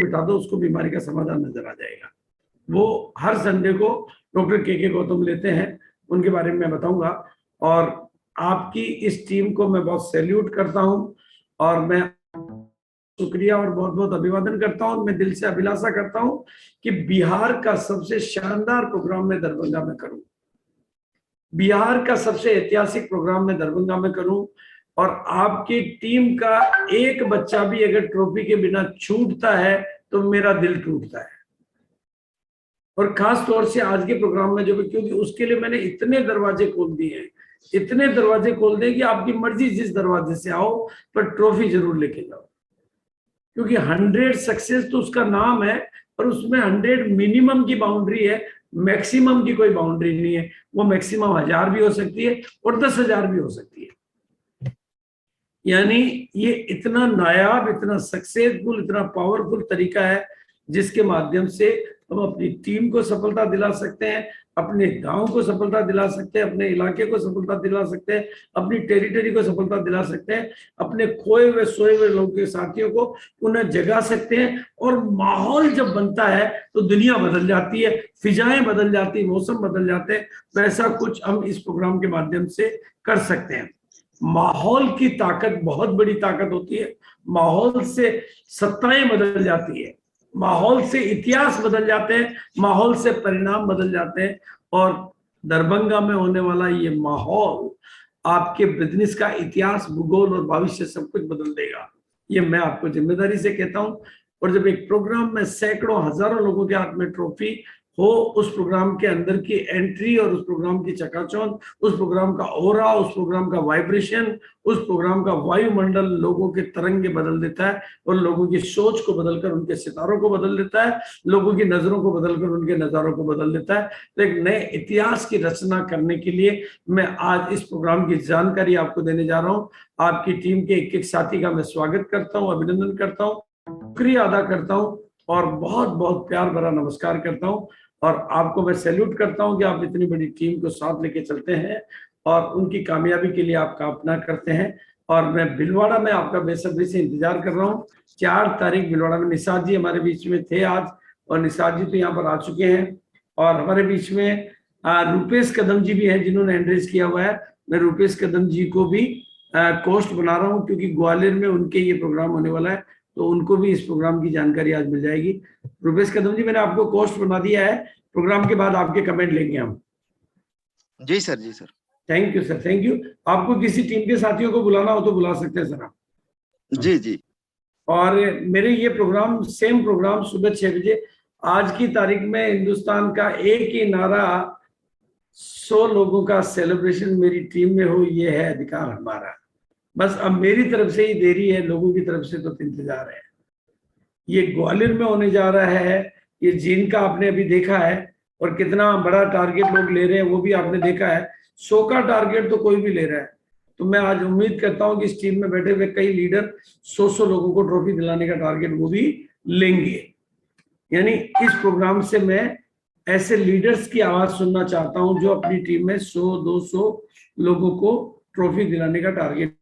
बिठा दो, उसको बीमारी का समाधान नजर आ जाएगा। वो हर संडे को डॉक्टर के गौतम लेते हैं, उनके बारे में मैं बताऊंगा। और आपकी इस टीम को मैं बहुत सैल्यूट करता हूं और मैं शुक्रिया और बहुत बहुत अभिवादन करता हूं। मैं दिल से अभिलाषा करता हूं कि बिहार का सबसे शानदार प्रोग्राम मैं दरभंगा में करूं, बिहार का सबसे ऐतिहासिक प्रोग्राम मैं दरभंगा में करूं। और आपकी टीम का एक बच्चा भी अगर ट्रॉफी के बिना छूटता है तो मेरा दिल टूटता है। और खास तौर से आज के प्रोग्राम में जो, क्योंकि उसके लिए मैंने इतने दरवाजे खोल दिए हैं, इतने दरवाजे खोल दिए कि आपकी मर्जी जिस दरवाजे से आओ, पर ट्रॉफी जरूर लेके जाओ। क्योंकि 100 सक्सेस तो उसका नाम है, और उसमें 100 मिनिमम की बाउंड्री है, मैक्सिमम की कोई बाउंड्री नहीं है। वो मैक्सिमम 1000 भी हो सकती है और 10,000 भी हो सकती है। यानी ये इतना नायाब, इतना सक्सेसफुल, इतना पावरफुल तरीका है जिसके माध्यम से हम अपनी टीम को सफलता दिला सकते हैं, अपने गांव को सफलता दिला सकते हैं, अपने इलाके को सफलता दिला सकते हैं, अपनी टेरिटरी को सफलता दिला सकते हैं, अपने खोए हुए सोए हुए लोगों के साथियों को उन्हें जगा सकते हैं। और माहौल जब बनता है तो दुनिया बदल जाती है, फिजाएं बदल जाती है, मौसम बदल जाते हैं। वैसा कुछ हम इस प्रोग्राम के माध्यम से कर सकते हैं। माहौल की ताकत बहुत बड़ी ताकत होती है। माहौल से सत्ताएं बदल जाती है, माहौल से इतिहास बदल जाते हैं, माहौल से परिणाम बदल जाते हैं। और दरभंगा में होने वाला ये माहौल आपके बिजनेस का इतिहास, भूगोल और भविष्य सब कुछ बदल देगा। ये मैं आपको जिम्मेदारी से कहता हूं। और जब एक प्रोग्राम में सैकड़ों हजारों लोगों के हाथ में ट्रॉफी हो, उस प्रोग्राम के अंदर की एंट्री और उस प्रोग्राम की चकाचौंध, उस प्रोग्राम का ओरा, उस प्रोग्राम का वाइब्रेशन, उस प्रोग्राम का वायुमंडल लोगों के तरंगे बदल देता है और लोगों की सोच को बदलकर उनके सितारों को बदल देता है, लोगों की नजरों को बदलकर उनके नजारों को बदल देता है। तो एक नए इतिहास की रचना करने के लिए मैं आज इस प्रोग्राम की जानकारी आपको देने जा रहा हूँ। आपकी टीम के एक एक साथी का मैं स्वागत करता हूँ, अभिनंदन करता हूँ, शुक्रिया अदा करता हूँ और बहुत बहुत प्यार भरा नमस्कार करता हूँ। और आपको मैं सैल्यूट करता हूं कि आप इतनी बड़ी टीम को साथ लेके चलते हैं और उनकी कामयाबी के लिए आपका अपना करते हैं। और मैं भीलवाड़ा में आपका बेसब्री से इंतजार कर रहा हूं। 4 तारीख भीलवाड़ा में निषाद जी हमारे बीच में थे आज, और निषाद जी तो यहाँ पर आ चुके हैं। और हमारे बीच में रुपेश कदम जी भी हैं जिन्होंने एंड्रेस किया हुआ है। मैं रुपेश कदम जी को भी कोस्ट बना रहा हूँ, क्योंकि ग्वालियर में उनके ये प्रोग्राम होने वाला है, तो उनको भी इस प्रोग्राम की जानकारी आज मिल जाएगी। रुपेश कदम जी, मैंने आपको कोस्ट बना दिया है। प्रोग्राम के बाद आपके कमेंट लेंगे हम। Ji sir, ji sir. Thank you sir, thank you. आपको किसी टीम के साथियों को बुलाना हो तो बुला सकते हैं सर आप। जी जी। और मेरे ये प्रोग्राम, सेम प्रोग्राम सुबह 6 बजे, आज की तारीख में हिंदुस्तान का एक ही नारा, 100 लोगों का सेलिब्रेशन मेरी टीम में हो, ये है अधिकार हमारा। बस अब मेरी तरफ से ही देरी है, लोगों की तरफ से तो इंतजार है। ये ग्वालियर में होने जा रहा है, ये जीन का आपने अभी देखा है, और कितना बड़ा टारगेट लोग ले रहे हैं वो भी आपने देखा है। 100 का टारगेट तो कोई भी ले रहा है। तो मैं आज उम्मीद करता हूं कि इस टीम में बैठे हुए कई लीडर 100 लोगों को ट्रॉफी दिलाने का टारगेट वो भी लेंगे। यानी इस प्रोग्राम से मैं ऐसे लीडर्स की आवाज सुनना चाहता हूं जो अपनी टीम में 100-200 लोगों को ट्रॉफी दिलाने का टारगेट।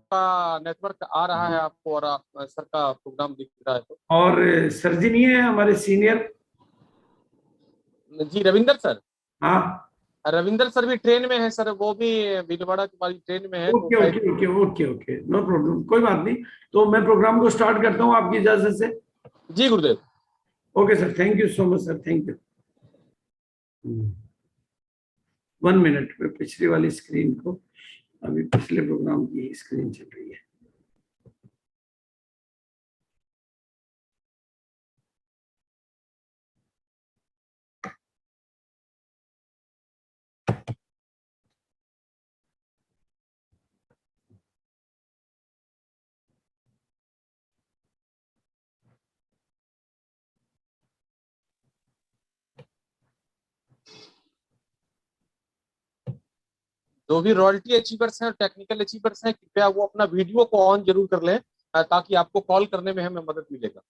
का नेटवर्क आ रहा है आपको और आप सर का प्रोग्राम दिख रहा है तो। और सर जी नहीं है हमारे सीनियर? जी रविंदर सर। हाँ, रविंदर सर भी ट्रेन में है सर, वो भी भीलवाड़ा की वाली ट्रेन में है। Okay okay okay okay okay, no problem, कोई बात नहीं। तो मैं प्रोग्राम को स्टार्ट करता हूँ आपकी इजाजत से। जी गुरुदेव। Okay sir, thank you so much sir, thank you. 1 minute में पिछली वाली स्क्रीन को, अभी पिछले प्रोग्राम की स्क्रीन चल रही है। जो भी रॉयल्टी अचीवर्स हैं और टेक्निकल अचीवर्स हैं, कृपया वो अपना वीडियो को ऑन जरूर कर लें ताकि आपको कॉल करने में हमें मदद मिलेगा।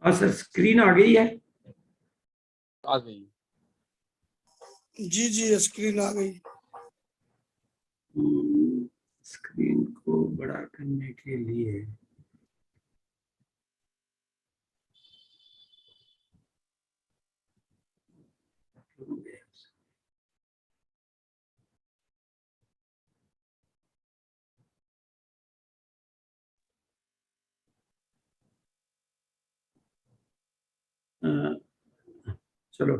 हाँ सर, स्क्रीन आ गई है? आ गई। जी जी स्क्रीन आ गई। स्क्रीन को बड़ा करने के लिए चलो,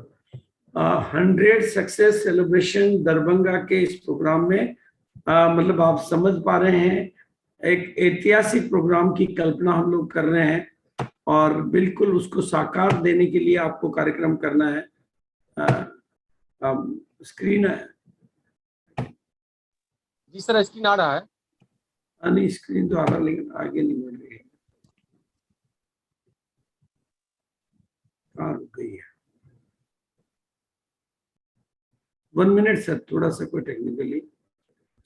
100 सक्सेस सेलिब्रेशन दरभंगा के इस प्रोग्राम में मतलब आप समझ पा रहे हैं, एक ऐतिहासिक प्रोग्राम की कल्पना हम लोग कर रहे हैं और बिल्कुल उसको साकार देने के लिए आपको कार्यक्रम करना है। स्क्रीन है? जी सर, स्क्रीन आ रहा है। नहीं, स्क्रीन तो आ रहा लेकिन आगे नहीं बढ़ रही है, कहाँ रुक गई है? 1 मिनट सर, थोड़ा सा कोई टेक्निकली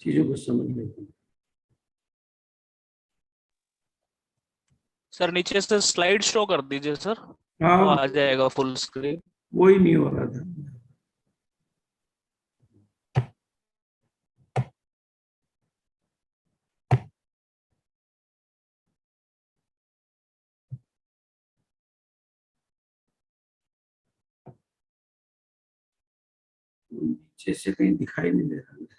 चीजों को समझ लेते हैं। सर नीचे से स्लाइड शो कर दीजिए सर, वो हाँ, आ जाएगा फुल स्क्रीन। वही नहीं हो रहा था। नीचे से कहीं दिखाई नहीं दे रहा है।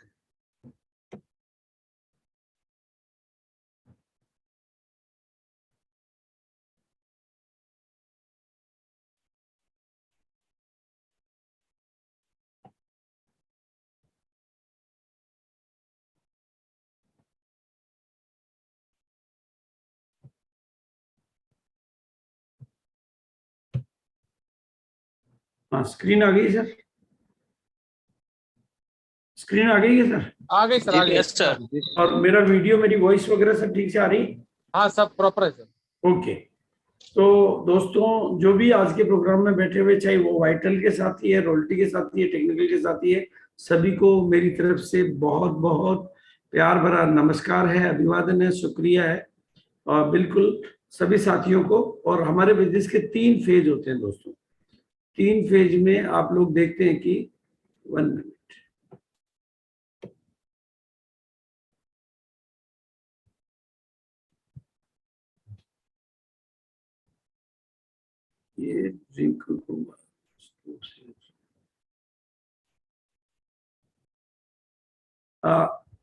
हाँ, स्क्रीन आ गई सर? स्क्रीन आ गई है सर? आ गई सर, आ गई। Yes sir. और मेरा वीडियो, मेरी वॉइस वगैरह सब ठीक से आ रही? हाँ, सब प्रॉपर है सर। ओके। तो दोस्तों, जो भी आज के प्रोग्राम में बैठे हुए, चाहे वो वाइटल के साथी है, रोल्टी के साथी है, टेक्निकल के साथी है, सभी को मेरी तरफ से बहुत बहुत प्यार भरा नमस्कार है, अभिवादन है, शुक्रिया है। और बिल्कुल सभी साथियों को। और हमारे बिजनेस के 3 फेज होते हैं दोस्तों। 3 फेज में आप लोग देखते हैं कि 1 मिनट, ये ड्रिंक को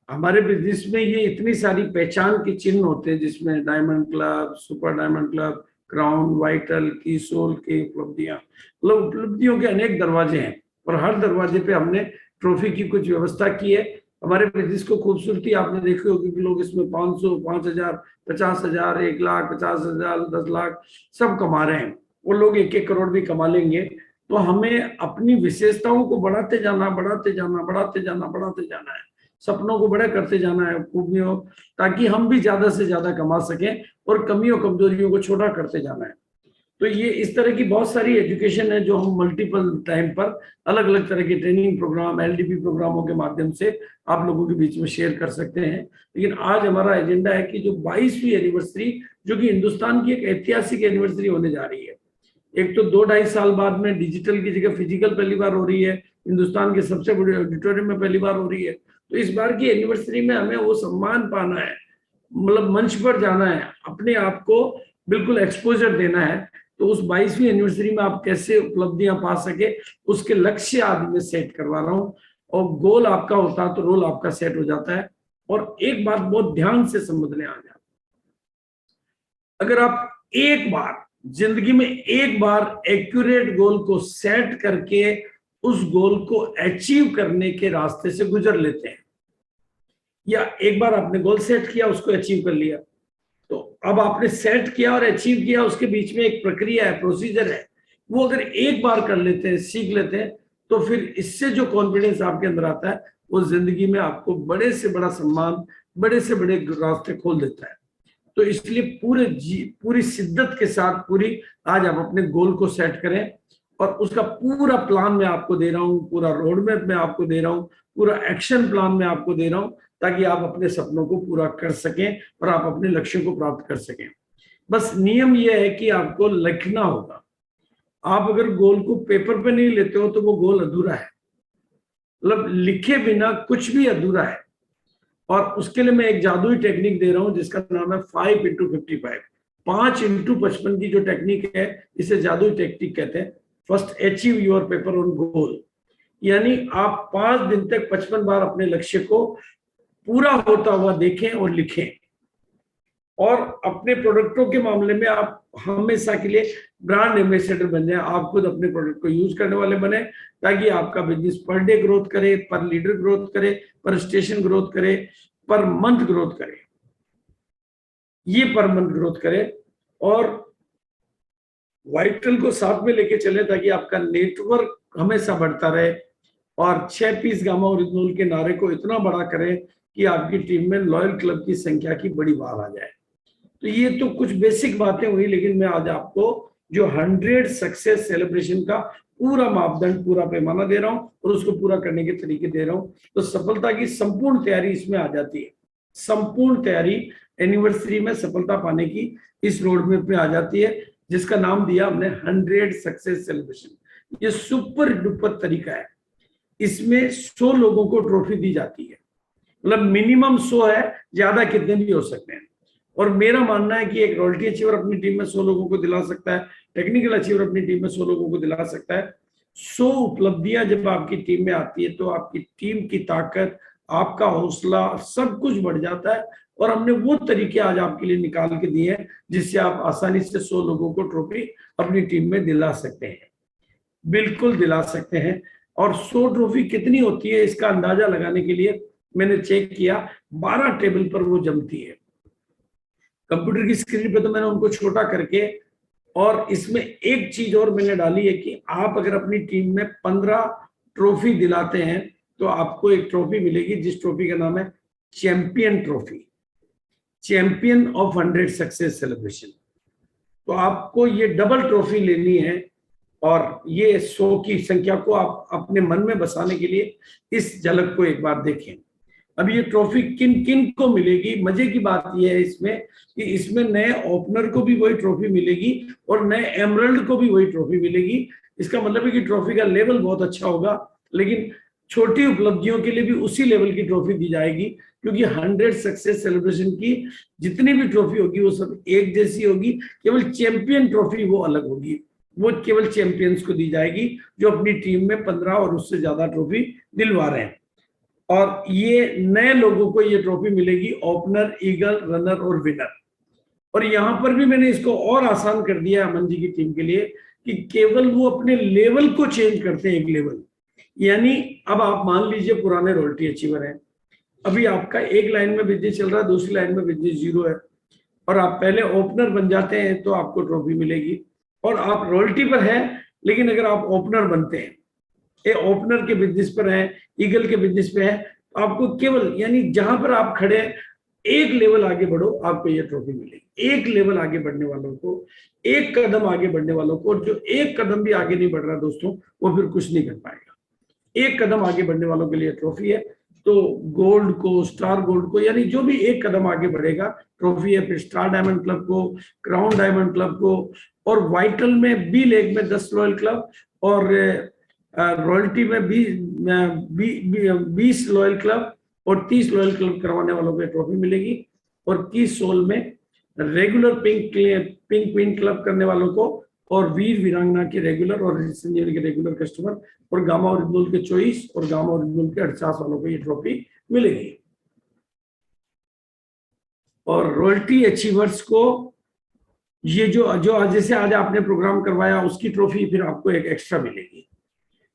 हमारे बिजनेस में ये इतनी सारी पहचान के चिन्ह होते हैं, जिसमें diamond club, super diamond club, crown, vital की, सोल की उपलब्धियां, मतलब उपलब्धियों के अनेक दरवाजे हैं और हर दरवाजे पे हमने ट्रॉफी की कुछ व्यवस्था की है। हमारे बिजनेस को खूबसूरती आपने देखी होगी कि लोग इसमें 500, 5,000, 50,000, 1 लाख, 50,000, 10 लाख सब कमा रहे हैं। वो लोग 1-1 करोड़ भी कमा लेंगे। तो हमें अपनी विशेषताओं को बढ़ाते जाना, बढ़ाते जाना, बढ़ाते जाना, बढ़ाते जाना है, सपनों को बड़ा करते जाना है, खूबियों, ताकि हम भी ज्यादा से ज्यादा कमा सकें और कमियों कमजोरियों को छोटा करते जाना है। तो ये इस तरह की बहुत सारी एजुकेशन है जो हम मल्टीपल टाइम पर अलग अलग तरह के ट्रेनिंग प्रोग्राम, एलडीपी प्रोग्रामों के माध्यम से आप लोगों के बीच में शेयर कर सकते हैं। लेकिन आज हमारा एजेंडा है कि जो 22वीं एनिवर्सरी, जो कि हिंदुस्तान की एक ऐतिहासिक एनिवर्सरी होने जा रही है। एक तो 2-2.5 साल बाद में डिजिटल की जगह फिजिकल पहली बार हो रही है, हिंदुस्तान के सबसे बड़े ऑडिटोरियम में पहली बार हो रही है। तो इस बार की एनिवर्सरी में हमें वो सम्मान पाना है, मतलब मंच पर जाना है, अपने आप को बिल्कुल एक्सपोजर देना है। तो उस 22वीं एनिवर्सरी में आप कैसे उपलब्धियां पा सके, उसके लक्ष्य आज मैं सेट करवा रहा हूँ। और गोल आपका होता है तो रोल आपका सेट हो जाता है। और एक बात बहुत ध्यान से समझने आ जाए, अगर आप एक बार जिंदगी में एक बार एक्यूरेट गोल को सेट करके उस गोल को अचीव करने के रास्ते से गुजर लेते हैं, या एक बार आपने गोल सेट किया, उसको अचीव कर लिया, तो अब आपने सेट किया और अचीव किया, उसके बीच में एक प्रक्रिया है, प्रोसीजर है, वो अगर एक बार कर लेते हैं, सीख लेते हैं, तो फिर इससे जो कॉन्फिडेंस आपके अंदर आता है, वो जिंदगी में आपको बड़े से बड़ा सम्मान, बड़े से बड़े रास्ते खोल देता है। तो इसलिए पूरी शिद्दत के साथ आज आप अपने गोल को सेट करें और उसका पूरा प्लान मैं आपको दे रहा हूँ, पूरा रोड मैप मैं आपको दे रहा हूँ, पूरा एक्शन प्लान मैं आपको दे रहा हूँ, ताकि आप अपने सपनों को पूरा कर सकें और आप अपने लक्ष्यों को प्राप्त कर सकें। बस नियम ये है कि आपको लिखना होगा। आप अगर गोल को पेपर पे नहीं लेते हो तो वो गोल अधूरा है, मतलब लिखे बिना कुछ भी अधूरा है। और उसके लिए मैं एक जादुई टेक्निक दे रहा हूं जिसका नाम है 5x55। 5x55 की जो टेक्निक है इसे जादुई टेक्निक कहते हैं। First achieve your paper on goal, यानी आप 5 दिन तक 55 बार अपने लक्ष्य को पूरा होता हुआ देखें और लिखें। और अपने प्रोडक्टों के मामले में आप हमेशा के लिए ब्रांड एम्बेसडर बन जाए, आप खुद अपने प्रोडक्ट को यूज करने वाले बने, ताकि आपका बिजनेस पर डे ग्रोथ करे, पर लीडर ग्रोथ करे, पर स्टेशन ग्रोथ करे, पर मंथ ग्रोथ करे, ये पर मंथ ग्रोथ करे। और वाइटल को साथ में लेके चले ताकि आपका नेटवर्क हमेशा बढ़ता रहे। और 6 पीस गामा ओरिजिनल के नारे को इतना बड़ा करें कि आपकी टीम में लॉयल क्लब की संख्या की बड़ी बात आ जाए। तो ये तो कुछ बेसिक बातें हुई, लेकिन मैं आज आपको जो 100 सक्सेस सेलिब्रेशन का पूरा मापदंड, पूरा पैमाना दे रहा हूं और उसको पूरा करने के तरीके दे रहा हूं। तो सफलता की संपूर्ण तैयारी इसमें आ जाती है। संपूर्ण तैयारी एनिवर्सरी में सफलता पाने की इस रोड मैप में आ जाती है, जिसका नाम दिया हमने 100 सक्सेस सेलिब्रेशन। ये सुपर डुपर तरीका है। इसमें 100 लोगों को ट्रॉफी दी जाती है, मतलब मिनिमम 100 है, ज्यादा कितने भी हो सकते हैं। और मेरा मानना है कि एक रॉयल्टी अचीवर अपनी टीम में 100 लोगों को दिला सकता है, टेक्निकल अचीवर अपनी टीम में 100 लोगों को दिला सकता है। 100 उपलब्धियां जब आपकी टीम में आती है तो आपकी टीम की ताकत, आपका हौसला, सब कुछ बढ़ जाता है। और हमने वो तरीके आज आपके लिए निकाल के दिए हैं जिससे आप आसानी से 100 लोगों को ट्रॉफी अपनी टीम में दिला सकते हैं, बिल्कुल दिला सकते हैं। और 100 ट्रॉफी कितनी होती है इसका अंदाजा लगाने के लिए मैंने चेक किया, 12 टेबल पर वो जमती है। कंप्यूटर की स्क्रीन पे तो मैंने उनको छोटा करके, और इसमें एक चीज और मैंने डाली है कि आप अगर अपनी टीम में 15 ट्रॉफी दिलाते हैं तो आपको एक ट्रॉफी मिलेगी, जिस ट्रॉफी का नाम है champion trophy, champion of 100 success celebration. तो आपको ये डबल ट्रॉफी लेनी है। और ये 100 की संख्या को आप अपने मन में बसाने के लिए इस झलक को एक बार देखें। अब ये ट्रॉफी किन किन को मिलेगी, मजे की बात यह है इसमें कि इसमें नए ओपनर को भी वही ट्रॉफी मिलेगी और नए एमरल्ड को भी वही ट्रॉफी मिलेगी। इसका मतलब है कि ट्रॉफी का लेवल बहुत अच्छा होगा, लेकिन छोटी उपलब्धियों के लिए भी उसी लेवल की ट्रॉफी दी जाएगी, क्योंकि 100 सक्सेस सेलिब्रेशन की जितनी भी ट्रॉफी होगी वो सब एक जैसी होगी। केवल चैंपियन ट्रॉफी वो अलग होगी, वो केवल चैंपियंस को दी जाएगी जो अपनी टीम में 15 और उससे ज्यादा ट्रॉफी दिलवा रहे हैं। और ये नए लोगों को ये ट्रॉफी मिलेगी, ओपनर, ईगल, रनर और विनर। और यहां पर भी मैंने इसको और आसान कर दिया अमन जी की टीम के लिए कि केवल वो अपने लेवल को चेंज करते हैं, एक लेवल। यानी अब आप मान लीजिए पुराने रॉयल्टी अचीवर हैं, अभी आपका एक लाइन में बिजनेस चल रहा है, दूसरी लाइन में बिजनेस 0 है, और आप पहले ओपनर बन जाते हैं तो आपको ट्रॉफी मिलेगी। और आप रॉयल्टी पर हैं, लेकिन अगर आप ओपनर बनते हैं, ओपनर के बिजनेस पर है, ईगल के बिजनेस पे है, तो आपको केवल, यानी जहां पर आप खड़े हैं एक लेवल आगे बढ़ो, आपको ये ट्रॉफी मिलेगी। एक लेवल आगे बढ़ने वालों को, एक कदम आगे बढ़ने वालों को, जो एक कदम भी आगे नहीं बढ़ रहा दोस्तों, वो फिर कुछ नहीं कर पाएगा। एक कदम आगे बढ़ने वालों के लिए ट्रॉफी है। तो गोल्ड को, स्टार गोल्ड को, यानी जो भी एक कदम आगे बढ़ेगा ट्रॉफी है। फिर स्टार डायमंड क्लब को, क्राउन डायमंड क्लब को, और वाइटल में बी लेग में 10 रॉयल क्लब, और रॉयल्टी में 20 लॉयल क्लब और 30 लॉयल क्लब करवाने वालों को ट्रॉफी मिलेगी। और की सोल में रेगुलर पिंक क्वीन क्लब करने वालों को, और वीर वीरांगना के रेगुलर और संजीवनी के रेगुलर कस्टमर, और गामा ओरिजिनल के 24 और गामा ओरिजिनल के 48 वालों को ये ट्रॉफी मिलेगी। और रॉयल्टी अचीवर्स को ये जो जैसे आज आपने प्रोग्राम करवाया उसकी ट्रॉफी फिर आपको एक एक्स्ट्रा मिलेगी,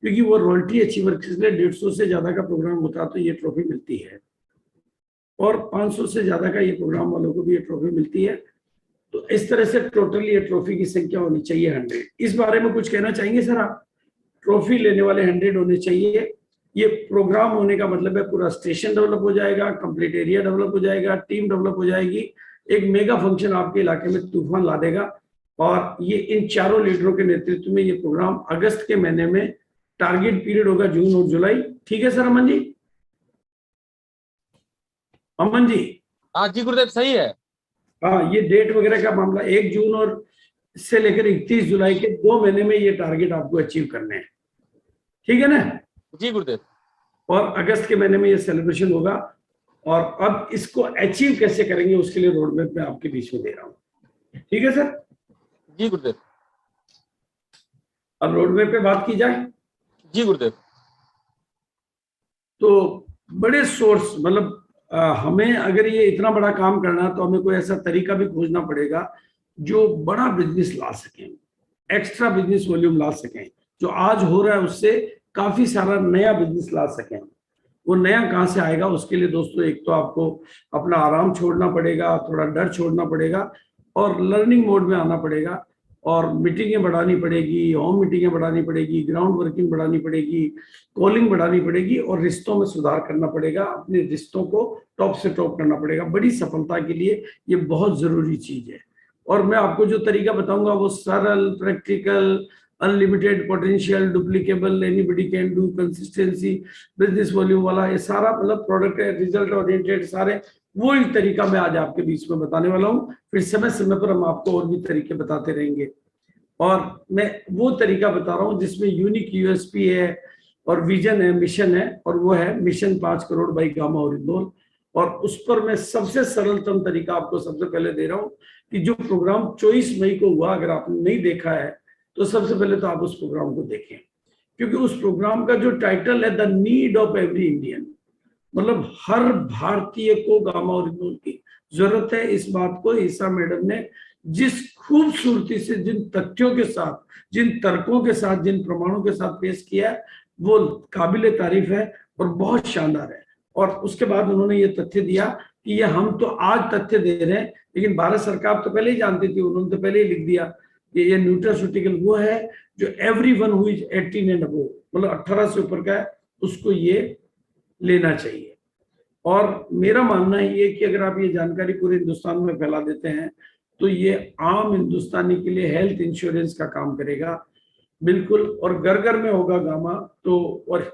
क्योंकि वो रॉयल्टी अचीवर के लिए 150 से ज्यादा का प्रोग्राम होता तो ये ट्रॉफी मिलती है, और 500 से ज्यादा का ये प्रोग्राम वालों को भी ये ट्रॉफी मिलती है। तो इस तरह से टोटल ये ट्रॉफी की संख्या होनी चाहिए 100। इस बारे में कुछ कहना चाहेंगे सर आप? ट्रॉफी लेने वाले 100 होने चाहिए। ये प्रोग्राम होने का मतलब है पूरा स्टेशन डेवलप हो जाएगा, कंप्लीट एरिया डेवलप हो जाएगा, टीम डेवलप हो जाएगी, एक मेगा फंक्शन आपके इलाके में तूफान ला देगा। और ये इन चारों लीडरों के नेतृत्व में ये प्रोग्राम अगस्त के महीने में, टारगेट पीरियड होगा जून और जुलाई। ठीक है सर अमन जी? अमन जी? हाँ जी गुरुदेव, सही है। हाँ, ये डेट वगैरह का मामला 1 जून और से लेकर 31 जुलाई के 2 महीने में ये टारगेट आपको अचीव करने हैं, ठीक है ना। जी गुरुदेव। और अगस्त के महीने में ये सेलिब्रेशन होगा, और अब इसको अचीव कैसे करेंगे उसके लिए रोड मैप मैं आपके बीच में दे रहा हूँ, ठीक है सर। जी गुरुदेव। अब रोड मैप पे बात की जाए जी गुरुदेव। तो बड़े सोर्स, मतलब हमें अगर ये इतना बड़ा काम करना है तो हमें कोई ऐसा तरीका भी खोजना पड़ेगा जो बड़ा बिजनेस ला सकें, एक्स्ट्रा बिजनेस वॉल्यूम ला सकें, जो आज हो रहा है उससे काफी सारा नया बिजनेस ला सकें। वो नया कहाँ से आएगा, उसके लिए दोस्तों एक तो आपको अपना आराम छोड़ना पड़ेगा, थोड़ा डर छोड़ना पड़ेगा, और लर्निंग मोड में आना पड़ेगा, और मीटिंगें बढ़ानी पड़ेगी, होम मीटिंगें बढ़ानी पड़ेगी, ग्राउंड वर्किंग बढ़ानी पड़ेगी, कॉलिंग बढ़ानी पड़ेगी, और रिश्तों में सुधार करना पड़ेगा, अपने रिश्तों को टॉप से टॉप करना पड़ेगा। बड़ी सफलता के लिए ये बहुत जरूरी चीज है। और मैं आपको जो तरीका बताऊंगा वो सरल, practical, unlimited potential, duplicable, anybody can do, consistency, business volume वाला, ये सारा मतलब प्रोडक्ट रिजल्ट ओरिएंटेड, सारे वो ही तरीका मैं आज आपके बीच में बताने वाला हूँ। फिर समय समय पर हम आपको और भी तरीके बताते रहेंगे, और मैं वो तरीका बता रहा हूँ जिसमें यूनिक यूएसपी है और विजन है, मिशन है, और वो है mission 5 crore by gamma original. और उस पर मैं सबसे सरलतम तरीका आपको सबसे पहले दे रहा हूँ कि जो प्रोग्राम 24 मई को हुआ, अगर आपने नहीं देखा है तो सबसे पहले तो आप उस प्रोग्राम को देखें, क्योंकि उस प्रोग्राम का जो टाइटल है the need of every Indian, मतलब हर भारतीय को गामा ओरिजिनल की जरूरत है। इस बात को ईसा मैडम ने जिस खूबसूरती से, जिन तथ्यों के साथ, जिन तर्कों के साथ, जिन प्रमाणों के साथ पेश किया है, वो काबिले तारीफ है और बहुत शानदार है। और उसके बाद उन्होंने ये तथ्य दिया कि ये हम तो आज तथ्य दे रहे हैं, लेकिन भारत सरकार तो पहले ही जानती थी, उन्होंने तो पहले ही लिख दिया कि ये न्यूट्रास्यूटिकल वो है जो everyone who is 18 and above, मतलब 18 से ऊपर का है, उसको ये लेना चाहिए। और मेरा मानना ये है कि अगर आप ये जानकारी पूरे हिंदुस्तान में फैला देते हैं तो ये आम हिंदुस्तानी के लिए हेल्थ इंश्योरेंस का काम करेगा, बिल्कुल। और घर घर में होगा गामा, तो और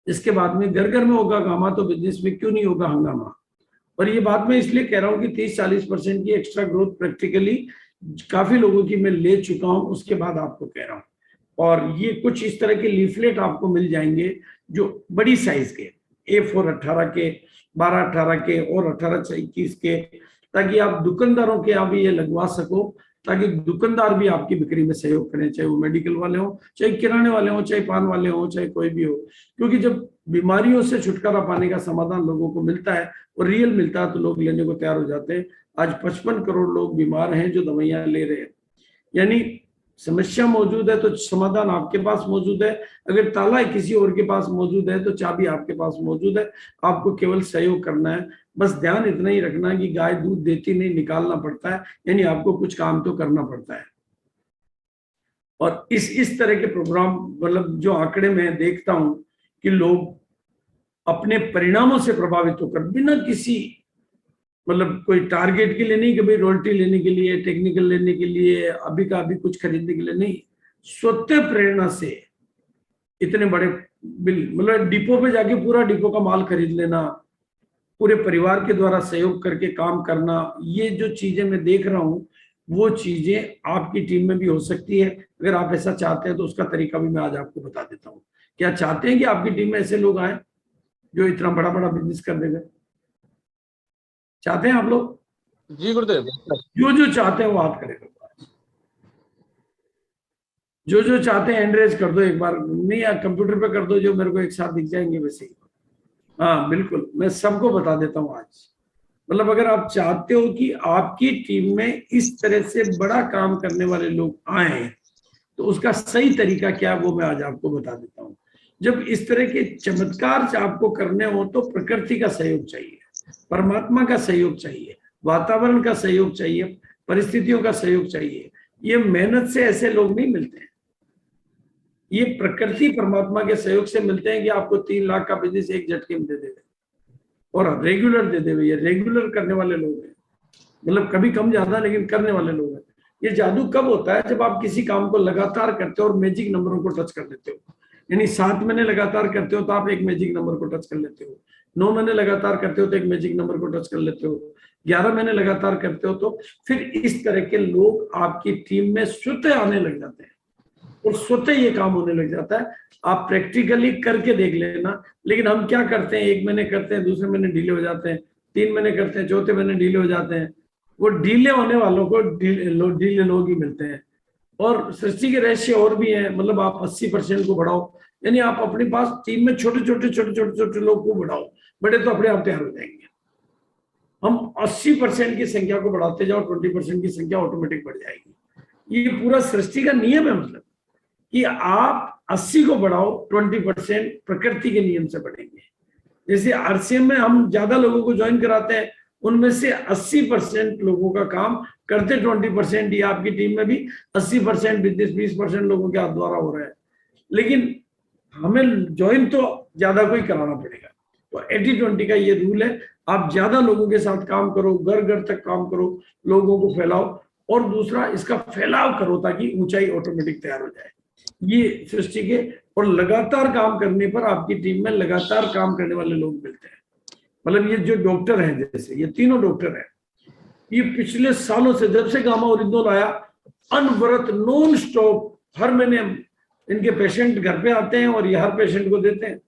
इसके बाद में घर घर में होगा गामा तो बिजनेस में क्यों नहीं होगा हंगामा। और ये बात मैं इसलिए कह रहा हूँ कि 30-40% की एक्स्ट्रा ग्रोथ प्रैक्टिकली काफी लोगों की मैं ले चुका हूँ, उसके बाद आपको कह रहा हूँ। और ये कुछ इस तरह के लीफलेट आपको मिल जाएंगे जो बड़ी साइज के, A4 18 के, 12-18 के और 18-21 के, ताकि आप दुकानदारों के आप ये लगवा सको, ताकि दुकानदार भी आपकी बिक्री में सहयोग करें, चाहे वो मेडिकल वाले हो, चाहे किराने वाले हो, चाहे पान वाले हो, चाहे कोई भी हो। क्योंकि जब बीमारियों से छुटकारा पाने का समाधान लोगों को मिलता है और रियल मिलता है तो लोग लेने को तैयार हो जाते हैं। आज 55 करोड़ लोग बीमार हैं जो दवाइयां ले रहे हैं, यानी समस्या मौजूद है तो समाधान आपके पास मौजूद है। अगर ताला किसी और के पास मौजूद है तो चाबी आपके पास मौजूद है, आपको केवल सहयोग करना है। बस ध्यान इतना ही रखना कि गाय दूध देती नहीं, निकालना पड़ता है, यानी आपको कुछ काम तो करना पड़ता है। और इस तरह के प्रोग्राम, मतलब जो आंकड़े मैं देखता हूं कि लोग अपने परिणामों से प्रभावित होकर बिना किसी मतलब कोई टारगेट के लिए नहीं कि भाई रॉयल्टी लेने के लिए, टेक्निकल लेने के लिए, अभी का अभी कुछ खरीदने के लिए नहीं, स्वतः प्रेरणा से इतने बड़े बिल, मतलब डिपो पे जाके पूरा डिपो का माल खरीद लेना, पूरे परिवार के द्वारा सहयोग करके काम करना, ये जो चीजें मैं देख रहा हूँ वो चीजें आपकी टीम में भी हो सकती है। अगर आप ऐसा चाहते हैं तो उसका तरीका भी मैं आज आपको बता देता हूँ। क्या चाहते हैं कि आपकी टीम में ऐसे लोग आए जो इतना बड़ा बड़ा बिजनेस कर देंगे? चाहते हैं आप लोग? जी गुरुदेव। जो चाहते हैं वो हाथ करेगा, जो चाहते हैं एंड्रेज कर दो एक बार, नहीं या कंप्यूटर पे कर दो, जो मेरे को एक साथ दिख जाएंगे वैसे ही। हाँ बिल्कुल, मैं सबको बता देता हूँ आज। मतलब अगर आप चाहते हो कि आपकी टीम में इस तरह से बड़ा काम करने वाले लोग आए तो उसका सही तरीका क्या है वो मैं आज आपको बता देता हूँ। जब इस तरह के चमत्कार आपको करने हो तो प्रकृति का सहयोग चाहिए, परमात्मा का सहयोग चाहिए, वातावरण का सहयोग चाहिए, परिस्थितियों का सहयोग चाहिए। ये मेहनत से ऐसे लोग नहीं मिलते हैं, ये प्रकृति परमात्मा के सहयोग से मिलते हैं कि आपको 3 लाख का बिजनेस एक झटके में दे देवे और रेगुलर दे देवे। ये रेगुलर करने वाले लोग हैं, मतलब कभी कम ज्यादा लेकिन करने वाले लोग हैं। ये जादू कब होता है? जब आप किसी काम को लगातार करते हो और मैजिक नंबरों को टच कर लेते हो। यानी 7 महीने लगातार करते हो तो आप एक मैजिक नंबर को टच कर लेते हो, 9 महीने लगातार करते हो तो एक मैजिक नंबर को टच कर लेते हो, 11 महीने लगातार करते हो तो फिर इस तरह के लोग आपकी टीम में स्वतः आने लग जाते हैं और स्वतः ये काम होने लग जाता है। आप प्रैक्टिकली करके देख लेना। लेकिन हम क्या करते हैं, 1 महीने करते हैं, दूसरे महीने ढीले हो जाते हैं, 3 महीने करते हैं, चौथे महीने ढीले हो जाते हैं। वो ढीले होने वालों को ढीले लोग ही मिलते हैं। और सृष्टि के रहस्य और भी हैं, मतलब आप 80% को बढ़ाओ, यानी आप अपने पास टीम में छोटे छोटे लोग को बढ़ाओ, बड़े तो अपने आप तैयार हो जाएंगे। हम 80% की संख्या को बढ़ाते जाओ, 20% की संख्या ऑटोमेटिक बढ़ जाएगी। ये पूरा सृष्टि का नियम है, मतलब कि आप 80 को बढ़ाओ, 20% प्रकृति के नियम से बढ़ेंगे। जैसे RCM में हम ज्यादा लोगों को ज्वाइन कराते हैं, उनमें से 80% लोगों का काम करते 20%, या आपकी टीम में भी 80% बिजनेस 20% लोगों के हाथ द्वारा हो रहा है। लेकिन हमें ज्वाइन तो ज्यादा को ही कराना पड़ेगा। तो 80-20 का ये रूल है। आप ज्यादा लोगों के साथ काम करो, घर घर तक काम करो, लोगों को फैलाओ, और दूसरा इसका फैलाव करो ताकि ऊंचाई ऑटोमेटिक तैयार हो जाए। ये सृष्टि के, और लगातार काम करने पर आपकी टीम में लगातार काम करने वाले लोग मिलते हैं। मतलब ये जो डॉक्टर हैं, जैसे ये तीनों डॉक्टर हैं, ये पिछले सालों से जब से गामा ओरिजिनल आया, अनवरत नॉन स्टॉप हर महीने इनके पेशेंट घर पे आते हैं और ये हर पेशेंट को देते हैं,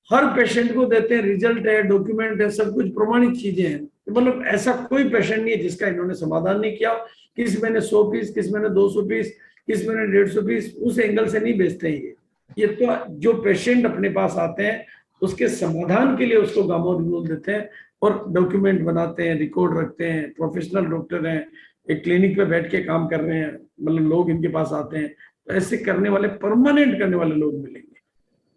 हर पेशेंट को देते हैं। रिजल्ट है, डॉक्यूमेंट है, सब कुछ प्रमाणित चीजें हैं। मतलब ऐसा कोई पेशेंट नहीं है जिसका इन्होंने समाधान नहीं किया। किस महीने 100 पीस, किस महीने 200 पीस, किस महीने 150 पीस, उस एंगल से नहीं बेचते हैं ये तो जो पेशेंट अपने पास आते हैं उसके समाधान के लिए उसको गामा ओरिजिनल देते हैं और डॉक्यूमेंट बनाते हैं, रिकॉर्ड रखते हैं। प्रोफेशनल डॉक्टर हैं, एक क्लिनिक पे बैठ के काम कर रहे हैं, मतलब लोग इनके पास आते हैं। तो ऐसे करने वाले, परमानेंट करने वाले लोग मिलेंगे,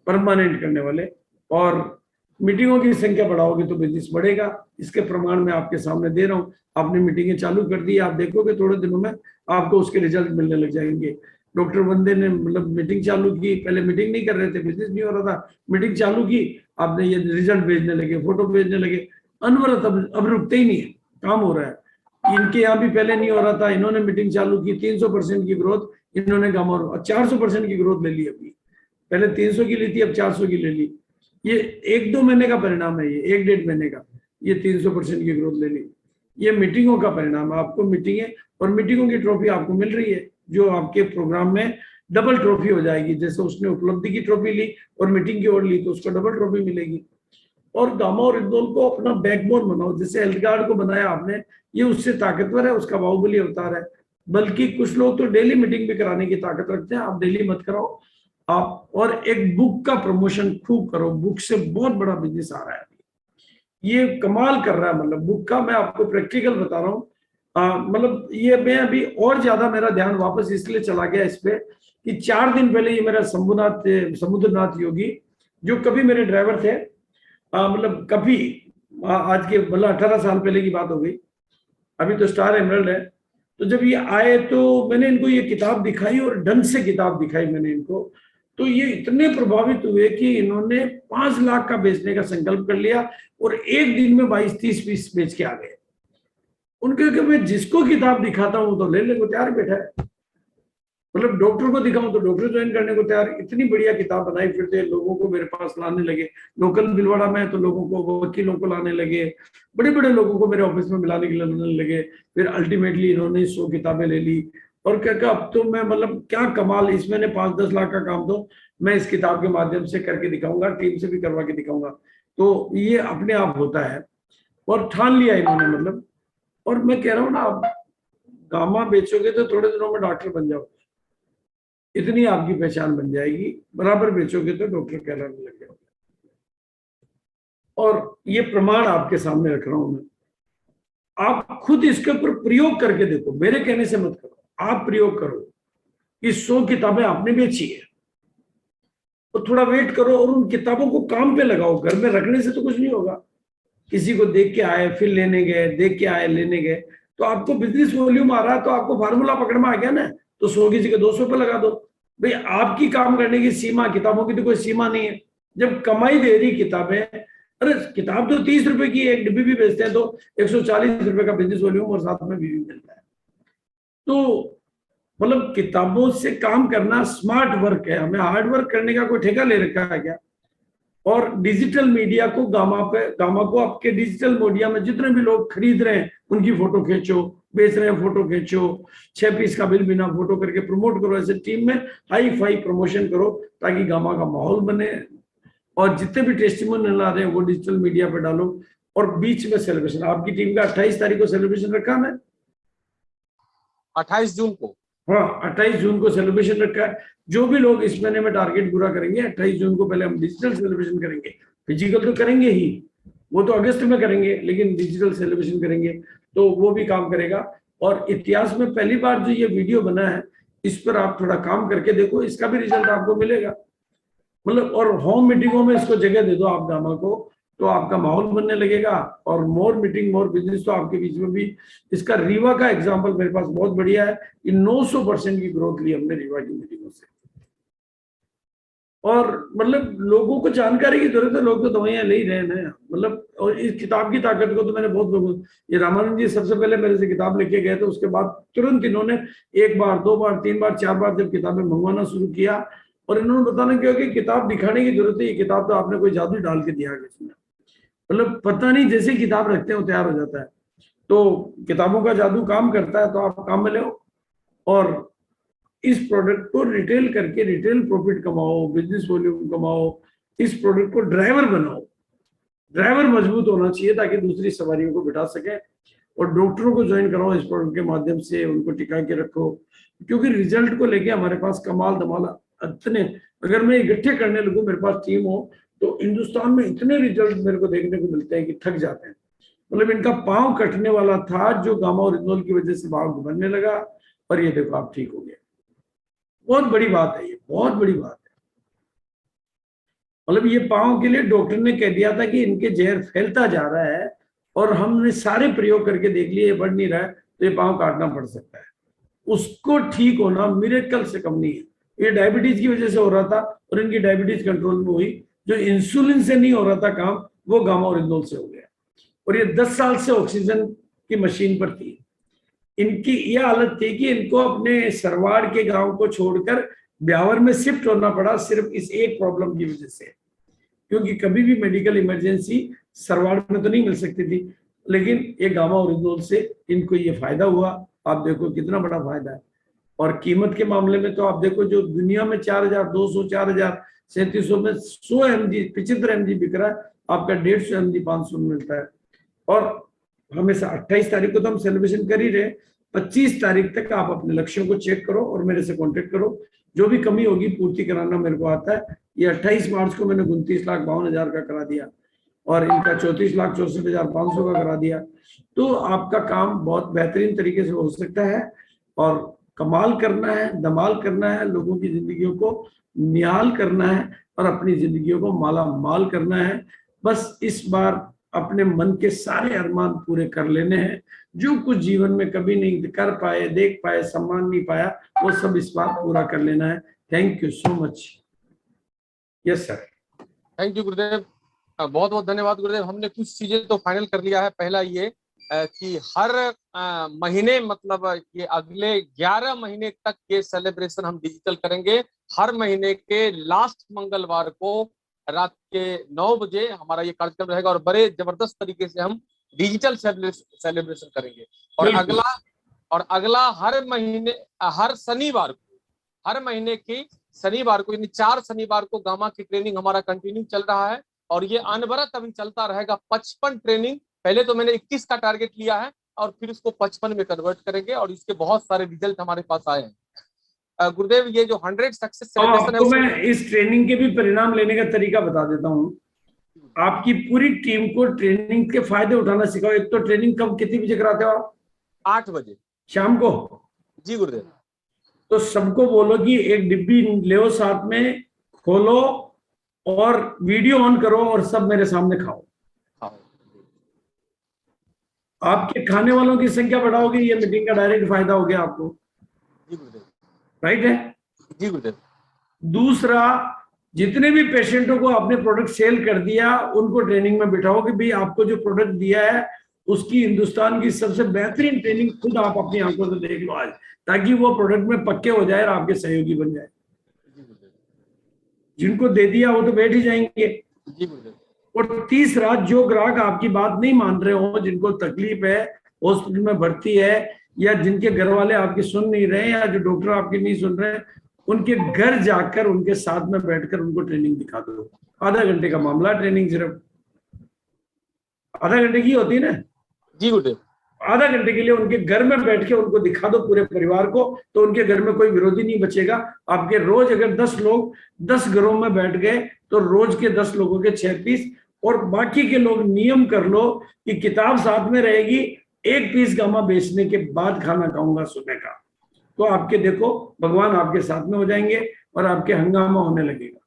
परमानेंट करने वाले। और मीटिंगों की संख्या बढ़ाओगे तो बिजनेस बढ़ेगा। इसके प्रमाण मैं आपके सामने दे रहा हूँ। आपने मीटिंगें चालू कर दी, आप देखोगे थोड़े दिनों में आपको उसके रिजल्ट मिलने लग जाएंगे। डॉक्टर बंदे ने मतलब मीटिंग चालू की, पहले मीटिंग नहीं कर रहे थे, बिजनेस नहीं हो रहा था, मीटिंग चालू की, आपने ये रिजल्ट भेजने लगे, फोटो भेजने लगे, अनवरत। अब रुकते ही नहीं है, काम हो रहा है। इनके यहाँ भी पहले नहीं हो रहा था, इन्होंने मीटिंग चालू की, 300% की ग्रोथ इन्होंने गामा, 400% की ग्रोथ ले ली। अभी पहले 300 की ली थी, अब 400 की ले ली। ये 1-2 महीने का परिणाम है, ये 1-1.5 महीने का, ये 300% की ग्रोथ ले ली। ये मीटिंगों का परिणाम है। आपको मीटिंगें और मीटिंगों की ट्रॉफी आपको मिल रही है, जो आपके प्रोग्राम में डबल ट्रॉफी हो जाएगी। जैसे उसने उपलब्धि की ट्रॉफी ली और मीटिंग की ओर ली तो उसको डबल ट्रॉफी मिलेगी। और गामा ओरिजिनल को अपना बैकबोन बनाओ। जैसे हेल्थ गार्ड को बनाया आपने, ये उससे ताकतवर है, उसका बाहुबली अवतार है। बल्कि कुछ लोग तो डेली मीटिंग भी कराने की ताकत रखते हैं, आप डेली मत कराओ आप। और एक बुक का प्रमोशन खूब करो, बुक से बहुत बड़ा बिजनेस आ रहा है, ये कमाल कर रहा है। मतलब बुक का मैं आपको प्रैक्टिकल बता रहा हूँ। मतलब ये मैं अभी और ज्यादा मेरा ध्यान वापस इसलिए चला गया इस पे कि 4 दिन पहले ये मेरा समुद्रनाथ योगी, जो कभी मेरे ड्राइवर थे, मतलब कभी आज के मतलब 18 साल पहले की बात हो गई, अभी तो स्टार एमरल्ड है। तो जब ये आए तो मैंने इनको ये किताब दिखाई, और ढंग से किताब दिखाई मैंने इनको, तो ये इतने प्रभावित हुए कि इन्होंने 5 लाख का बेचने का संकल्प कर लिया और एक दिन में 22-30 पीस बेच के आ गए। उनके कि मैं जिसको किताब दिखाता हूँ तो लेने को तैयार बैठा है, मतलब डॉक्टर को दिखाऊं तो डॉक्टर ज्वाइन करने को तैयार। इतनी बढ़िया किताब बनाई, फिर से लोगों को मेरे पास लाने लगे। लोकल भीलवाड़ा में तो लोगों को, वकीलों को लाने लगे, बड़े बड़े लोगों को मेरे ऑफिस में मिलाने के लिए लाने लगे। फिर अल्टीमेटली इन्होंने 100 किताबें ले ली और क्या अब तो मैं मतलब क्या कमाल, इसमें 5-10 लाख का काम तो मैं इस किताब के माध्यम से करके दिखाऊंगा, टीम से भी करवा के दिखाऊंगा। तो ये अपने आप होता है और ठान लिया इन्होंने, मतलब। और मैं कह रहा हूँ ना, आप गामा बेचोगे तो थोड़े दिनों में डॉक्टर बन जाओगे, इतनी आपकी पहचान बन जाएगी। बराबर बेचोगे तो डॉक्टर कहलाने लग जाओगे। और ये प्रमाण आपके सामने रख रहा हूं मैं, आप खुद इसके ऊपर प्रयोग करके देखो, मेरे कहने से मत करो, आप प्रयोग करो। कि 100 किताबें आपने बेची है तो थोड़ा वेट करो और उन किताबों को काम पे लगाओ। घर में रखने से तो कुछ नहीं होगा। किसी को देख के आए फिर लेने गए, देख के आए लेने गए, तो आपको बिजनेस वॉल्यूम आ रहा है, तो आपको फार्मूला पकड़ में आ गया ना। तो 100 की जगह 200 पे लगा दो भाई। आपकी काम करने की सीमा, किताबों की तो कोई सीमा नहीं है। जब कमाई दे रही किताबें, अरे किताब तो 30 रुपए की एक डिब्बी भी बेचते हैं तो 140 रुपए का बिजनेस वॉल्यूम और साथ में भी मिलता है। तो मतलब किताबों से काम करना स्मार्ट वर्क है। हमें हार्ड वर्क करने का कोई ठेका ले रखा है क्या? और डिजिटल मीडिया को गामा को आपके डिजिटल मीडिया में जितने भी लोग खरीद रहे हैं उनकी फोटो खींचो, बेच रहे हैं फोटो खींचो, 6 पीस का बिल बिना फोटो करके प्रमोट करो। ऐसे टीम में हाई फाई प्रमोशन करो ताकि गामा का माहौल बने। और जितने भी टेस्टिमोनियल आ रहे हैं वो डिजिटल मीडिया पे डालो। और बीच में सेलिब्रेशन, आपकी टीम का 28 तारीख को सेलिब्रेशन रखा है, 28 जून को। हाँ 28 जून को सेलिब्रेशन रखा है। जो भी लोग इस महीने में टारगेट पूरा करेंगे 28 जून को पहले हम डिजिटल सेलिब्रेशन करेंगे। फिजिकल तो करेंगे ही, वो तो अगस्त में करेंगे, लेकिन डिजिटल सेलिब्रेशन करेंगे तो वो भी काम करेगा। और इतिहास में पहली बार जो ये वीडियो बना है इस पर आप थोड़ा काम करके देखो, इसका भी रिजल्ट आपको मिलेगा। मतलब और होम मीटिंगों में इसको जगह दे दो आप गामा को, तो आपका माहौल बनने लगेगा। और मोर मीटिंग मोर बिजनेस तो आपके बीच में भी। इसका रीवा का एग्जांपल मेरे पास बहुत बढ़िया है। ये 900% की ग्रोथ ली हमने रीवा की मीटिंगों से। और मतलब लोगों को जानकारी की जरूरत है, लोग तो दवाइयां ले ही रहे हैं। मतलब और इस किताब की ताकत को तो मैंने बहुत लोगों, ये रामानंद जी सबसे पहले मेरे से किताब लेके गए थे, उसके बाद तुरंत इन्होंने 1 बार 2 बार 3 बार 4 बार जब किताबें मंगवाना शुरू किया। और इन्होंने बताना क्यों कि किताब दिखाने की जरूरत है, ये किताब तो आपने कोई जादू डाल के दिया इसमें, मतलब पता नहीं जैसे किताब रखते हैं वो तैयार हो जाता है। तो किताबों का जादू काम करता है, तो आप काम में ले। और इस प्रोडक्ट को रिटेल करके रिटेल प्रॉफिट कमाओ, बिजनेस वॉल्यूम कमाओ, इस प्रोडक्ट को ड्राइवर बनाओ। ड्राइवर मजबूत होना चाहिए ताकि दूसरी सवारियों को बिठा सके। और डॉक्टरों को ज्वाइन कराओ इस प्रोडक्ट के माध्यम से, उनको टिका के रखो। क्योंकि रिजल्ट को लेके हमारे पास कमाल धमाल इतने, अगर मैं इकट्ठे करने लगूं, मेरे पास टीम हो, तो हिंदुस्तान में इतने रिजल्ट मेरे को देखने को मिलते हैं कि थक जाते हैं। मतलब इनका पांव कटने वाला था जो गामा और इनोल की वजह से भाव बनने लगा, और ये देखो आप ठीक हो गया। बहुत बड़ी बात है, ये बहुत बड़ी बात है। मतलब ये पांव के लिए डॉक्टर ने कह दिया था कि इनके जहर फैलता जा रहा है, और हमने सारे प्रयोग करके देख लिए, बढ़ नहीं रहा है, तो ये पांव काटना पड़ सकता है। उसको ठीक होना मिरेकल से कम नहीं है। ये डायबिटीज की वजह से हो रहा था और इनकी डायबिटीज कंट्रोल में हुई। जो इंसुलिन से नहीं हो रहा था काम, वो गामा और इनोल से हो गया। और ये 10 साल से ऑक्सीजन की मशीन पर थी। इनकी यह हालत थी कि इनको अपने सरवाड़ के गांव को छोड़कर ब्यावर में शिफ्ट होना पड़ा, सिर्फ इस एक प्रॉब्लम की वजह से। क्योंकि कभी भी मेडिकल इमरजेंसी सरवाड़ में तो नहीं मिल सकती थी, लेकिन ये गामा और इनोल से इनको ये फायदा हुआ। आप देखो कितना बड़ा फायदा है। और कीमत के मामले में तो आप देखो, जो दुनिया में 4200 4300 में 100 mg 75 mg बिक रहा है, आपका 150 mg 500 में मिलता है। और हमेशा 28 तारीख को तो हम सेलिब्रेशन कर ही रहे, 25 तारीख तक आप अपने लक्ष्यों को चेक करो और मेरे से कांटेक्ट करो। जो भी कमी होगी पूर्ति कराना मेरे को आता है। ये 28 मार्च को मैंने 29,52,000 का करा दिया, और इनका 34,64,500 का करा दिया। तो आपका काम बहुत बेहतरीन तरीके से हो सकता है। और कमाल करना है, धमाल करना है, लोगों की जिंदगियों को निहाल करना है, और अपनी जिंदगियों को माला माल करना है। बस इस बार अपने मन के सारे अरमान पूरे कर लेने हैं। जो कुछ जीवन में कभी नहीं कर पाए, देख पाए, सम्मान नहीं पाया, वो सब इस बार पूरा कर लेना है। Thank you so much. Yes sir. Thank you गुरुदेव, बहुत बहुत धन्यवाद गुरुदेव। हमने कुछ चीजें तो फाइनल कर लिया है। पहला ये कि हर महीने, मतलब ये अगले 11 महीने तक ये सेलिब्रेशन हम डिजिटल करेंगे। हर महीने के लास्ट मंगलवार को रात के 9 बजे हमारा ये कार्यक्रम रहेगा, और बड़े जबरदस्त तरीके से हम डिजिटल सेलिब्रेशन करेंगे। और अगला हर महीने, हर शनिवार को, हर महीने की शनिवार को, यानी 4 शनिवार को गामा की ट्रेनिंग हमारा कंटिन्यू चल रहा है। और ये अनवरत अभी चलता रहेगा। 55 ट्रेनिंग, पहले तो मैंने 21 का टारगेट लिया है, और फिर इसको 55 में कन्वर्ट करेंगे, और इसके बहुत सारे रिजल्ट हमारे पास आए हैं। गुरुदेव, ये जो 100 सक्सेस सेलिब्रेशन है, मैं इस ट्रेनिंग के भी परिणाम लेने का तरीका बता देता हूँ। आपकी पूरी टीम को ट्रेनिंग के फायदे उठाना सिखाओ। एक तो ट्रेनिंग कब कितनी बजे कराते हो आप? 8 बजे शाम को। जी गुरुदेव। तो सबको बोलो कि एक डिब्बी ले साथ में, खोलो और वीडियो ऑन करो और सब मेरे सामने खाओ। आपके खाने वालों की संख्या बढ़ाओगे, ये मीटिंग का डायरेक्ट फायदा हो गया आपको। जी गुरुदेव। राइट है जी गुरुदेव। दूसरा, जितने भी पेशेंटों को आपने प्रोडक्ट सेल कर दिया, उनको ट्रेनिंग में बिठाओ कि भाई आपको जो प्रोडक्ट दिया है उसकी हिंदुस्तान की सबसे बेहतरीन ट्रेनिंग खुद आप अपनी आंखों से देख लो आज, ताकि वो प्रोडक्ट में पक्के हो जाए और आपके सहयोगी बन जाए। जिनको दे दिया वो तो बैठ ही जाएंगे, जी गुरुदेव। और तीसरा, जो ग्राहक आपकी बात नहीं मान रहे हो, जिनको तकलीफ है, हॉस्पिटल में भर्ती है, या जिनके घर वाले आपकी सुन नहीं रहे, या जो डॉक्टर आपकी नहीं सुन रहे, उनके घर जाकर उनके साथ में बैठकर उनको ट्रेनिंग दिखा दो। आधा घंटे का मामला, ट्रेनिंग सिर्फ आधा घंटे की होती है ना। जी गुरुदेव। आधा घंटे के लिए उनके घर में बैठ के उनको दिखा दो पूरे परिवार को, तो उनके घर में कोई विरोधी नहीं बचेगा। आपके रोज अगर 10 लोग 10 घरों में बैठ गए तो रोज के 10 लोगों के 6 पीस, और बाकी के लोग नियम कर लो कि किताब साथ में रहेगी, 1 पीस गामा बेचने के बाद खाना खाऊंगा सुबह का। तो आपके देखो भगवान आपके साथ में हो जाएंगे और आपके हंगामा होने लगेगा।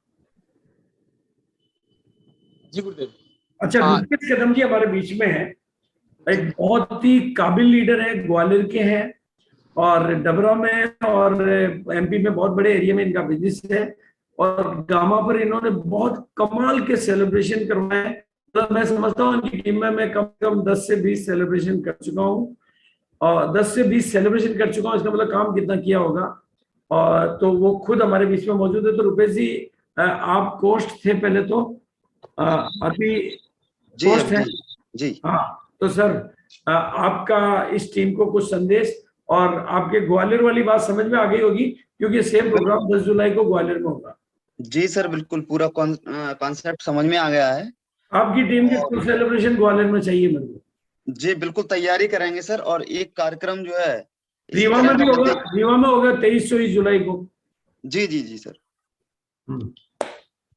जी गुरुदेव। अच्छा, रुपेश कदम जी हमारे बीच में है, एक बहुत ही काबिल लीडर है, ग्वालियर के हैं और डबरा में और एमपी में बहुत बड़े एरिया में इनका बिजनेस है, और गामा पर इन्होंने बहुत कमाल के सेलिब्रेशन करवाए। तो मैं समझता हूँ इनकी टीम में मैं कम से कम 10 से 20 सेलिब्रेशन कर चुका हूँ, और 10 से 20 सेलिब्रेशन कर चुका हूँ, इसका मतलब काम कितना किया होगा। और तो वो खुद हमारे बीच में मौजूद है। तो रुपेश जी, आप कोस्ट थे पहले, तो अभी जी कोस्ट है। जी। हाँ, तो सर आपका इस टीम को कुछ संदेश, और आपके ग्वालियर वाली बात समझ में आ गई होगी, क्योंकि सेम प्रोग्राम 10 जुलाई को ग्वालियर में होगा। जी सर, बिल्कुल पूरा कॉन्सेप्ट समझ में आ गया है। आपकी टीम के कुछ सेलिब्रेशन ग्वालियर में चाहिए मेरे को। जी बिल्कुल तैयारी करेंगे सर, और एक कार्यक्रम जो है रीवा में भी होगा, रीवा में होगा 23-24 जुलाई को। जी जी जी सर।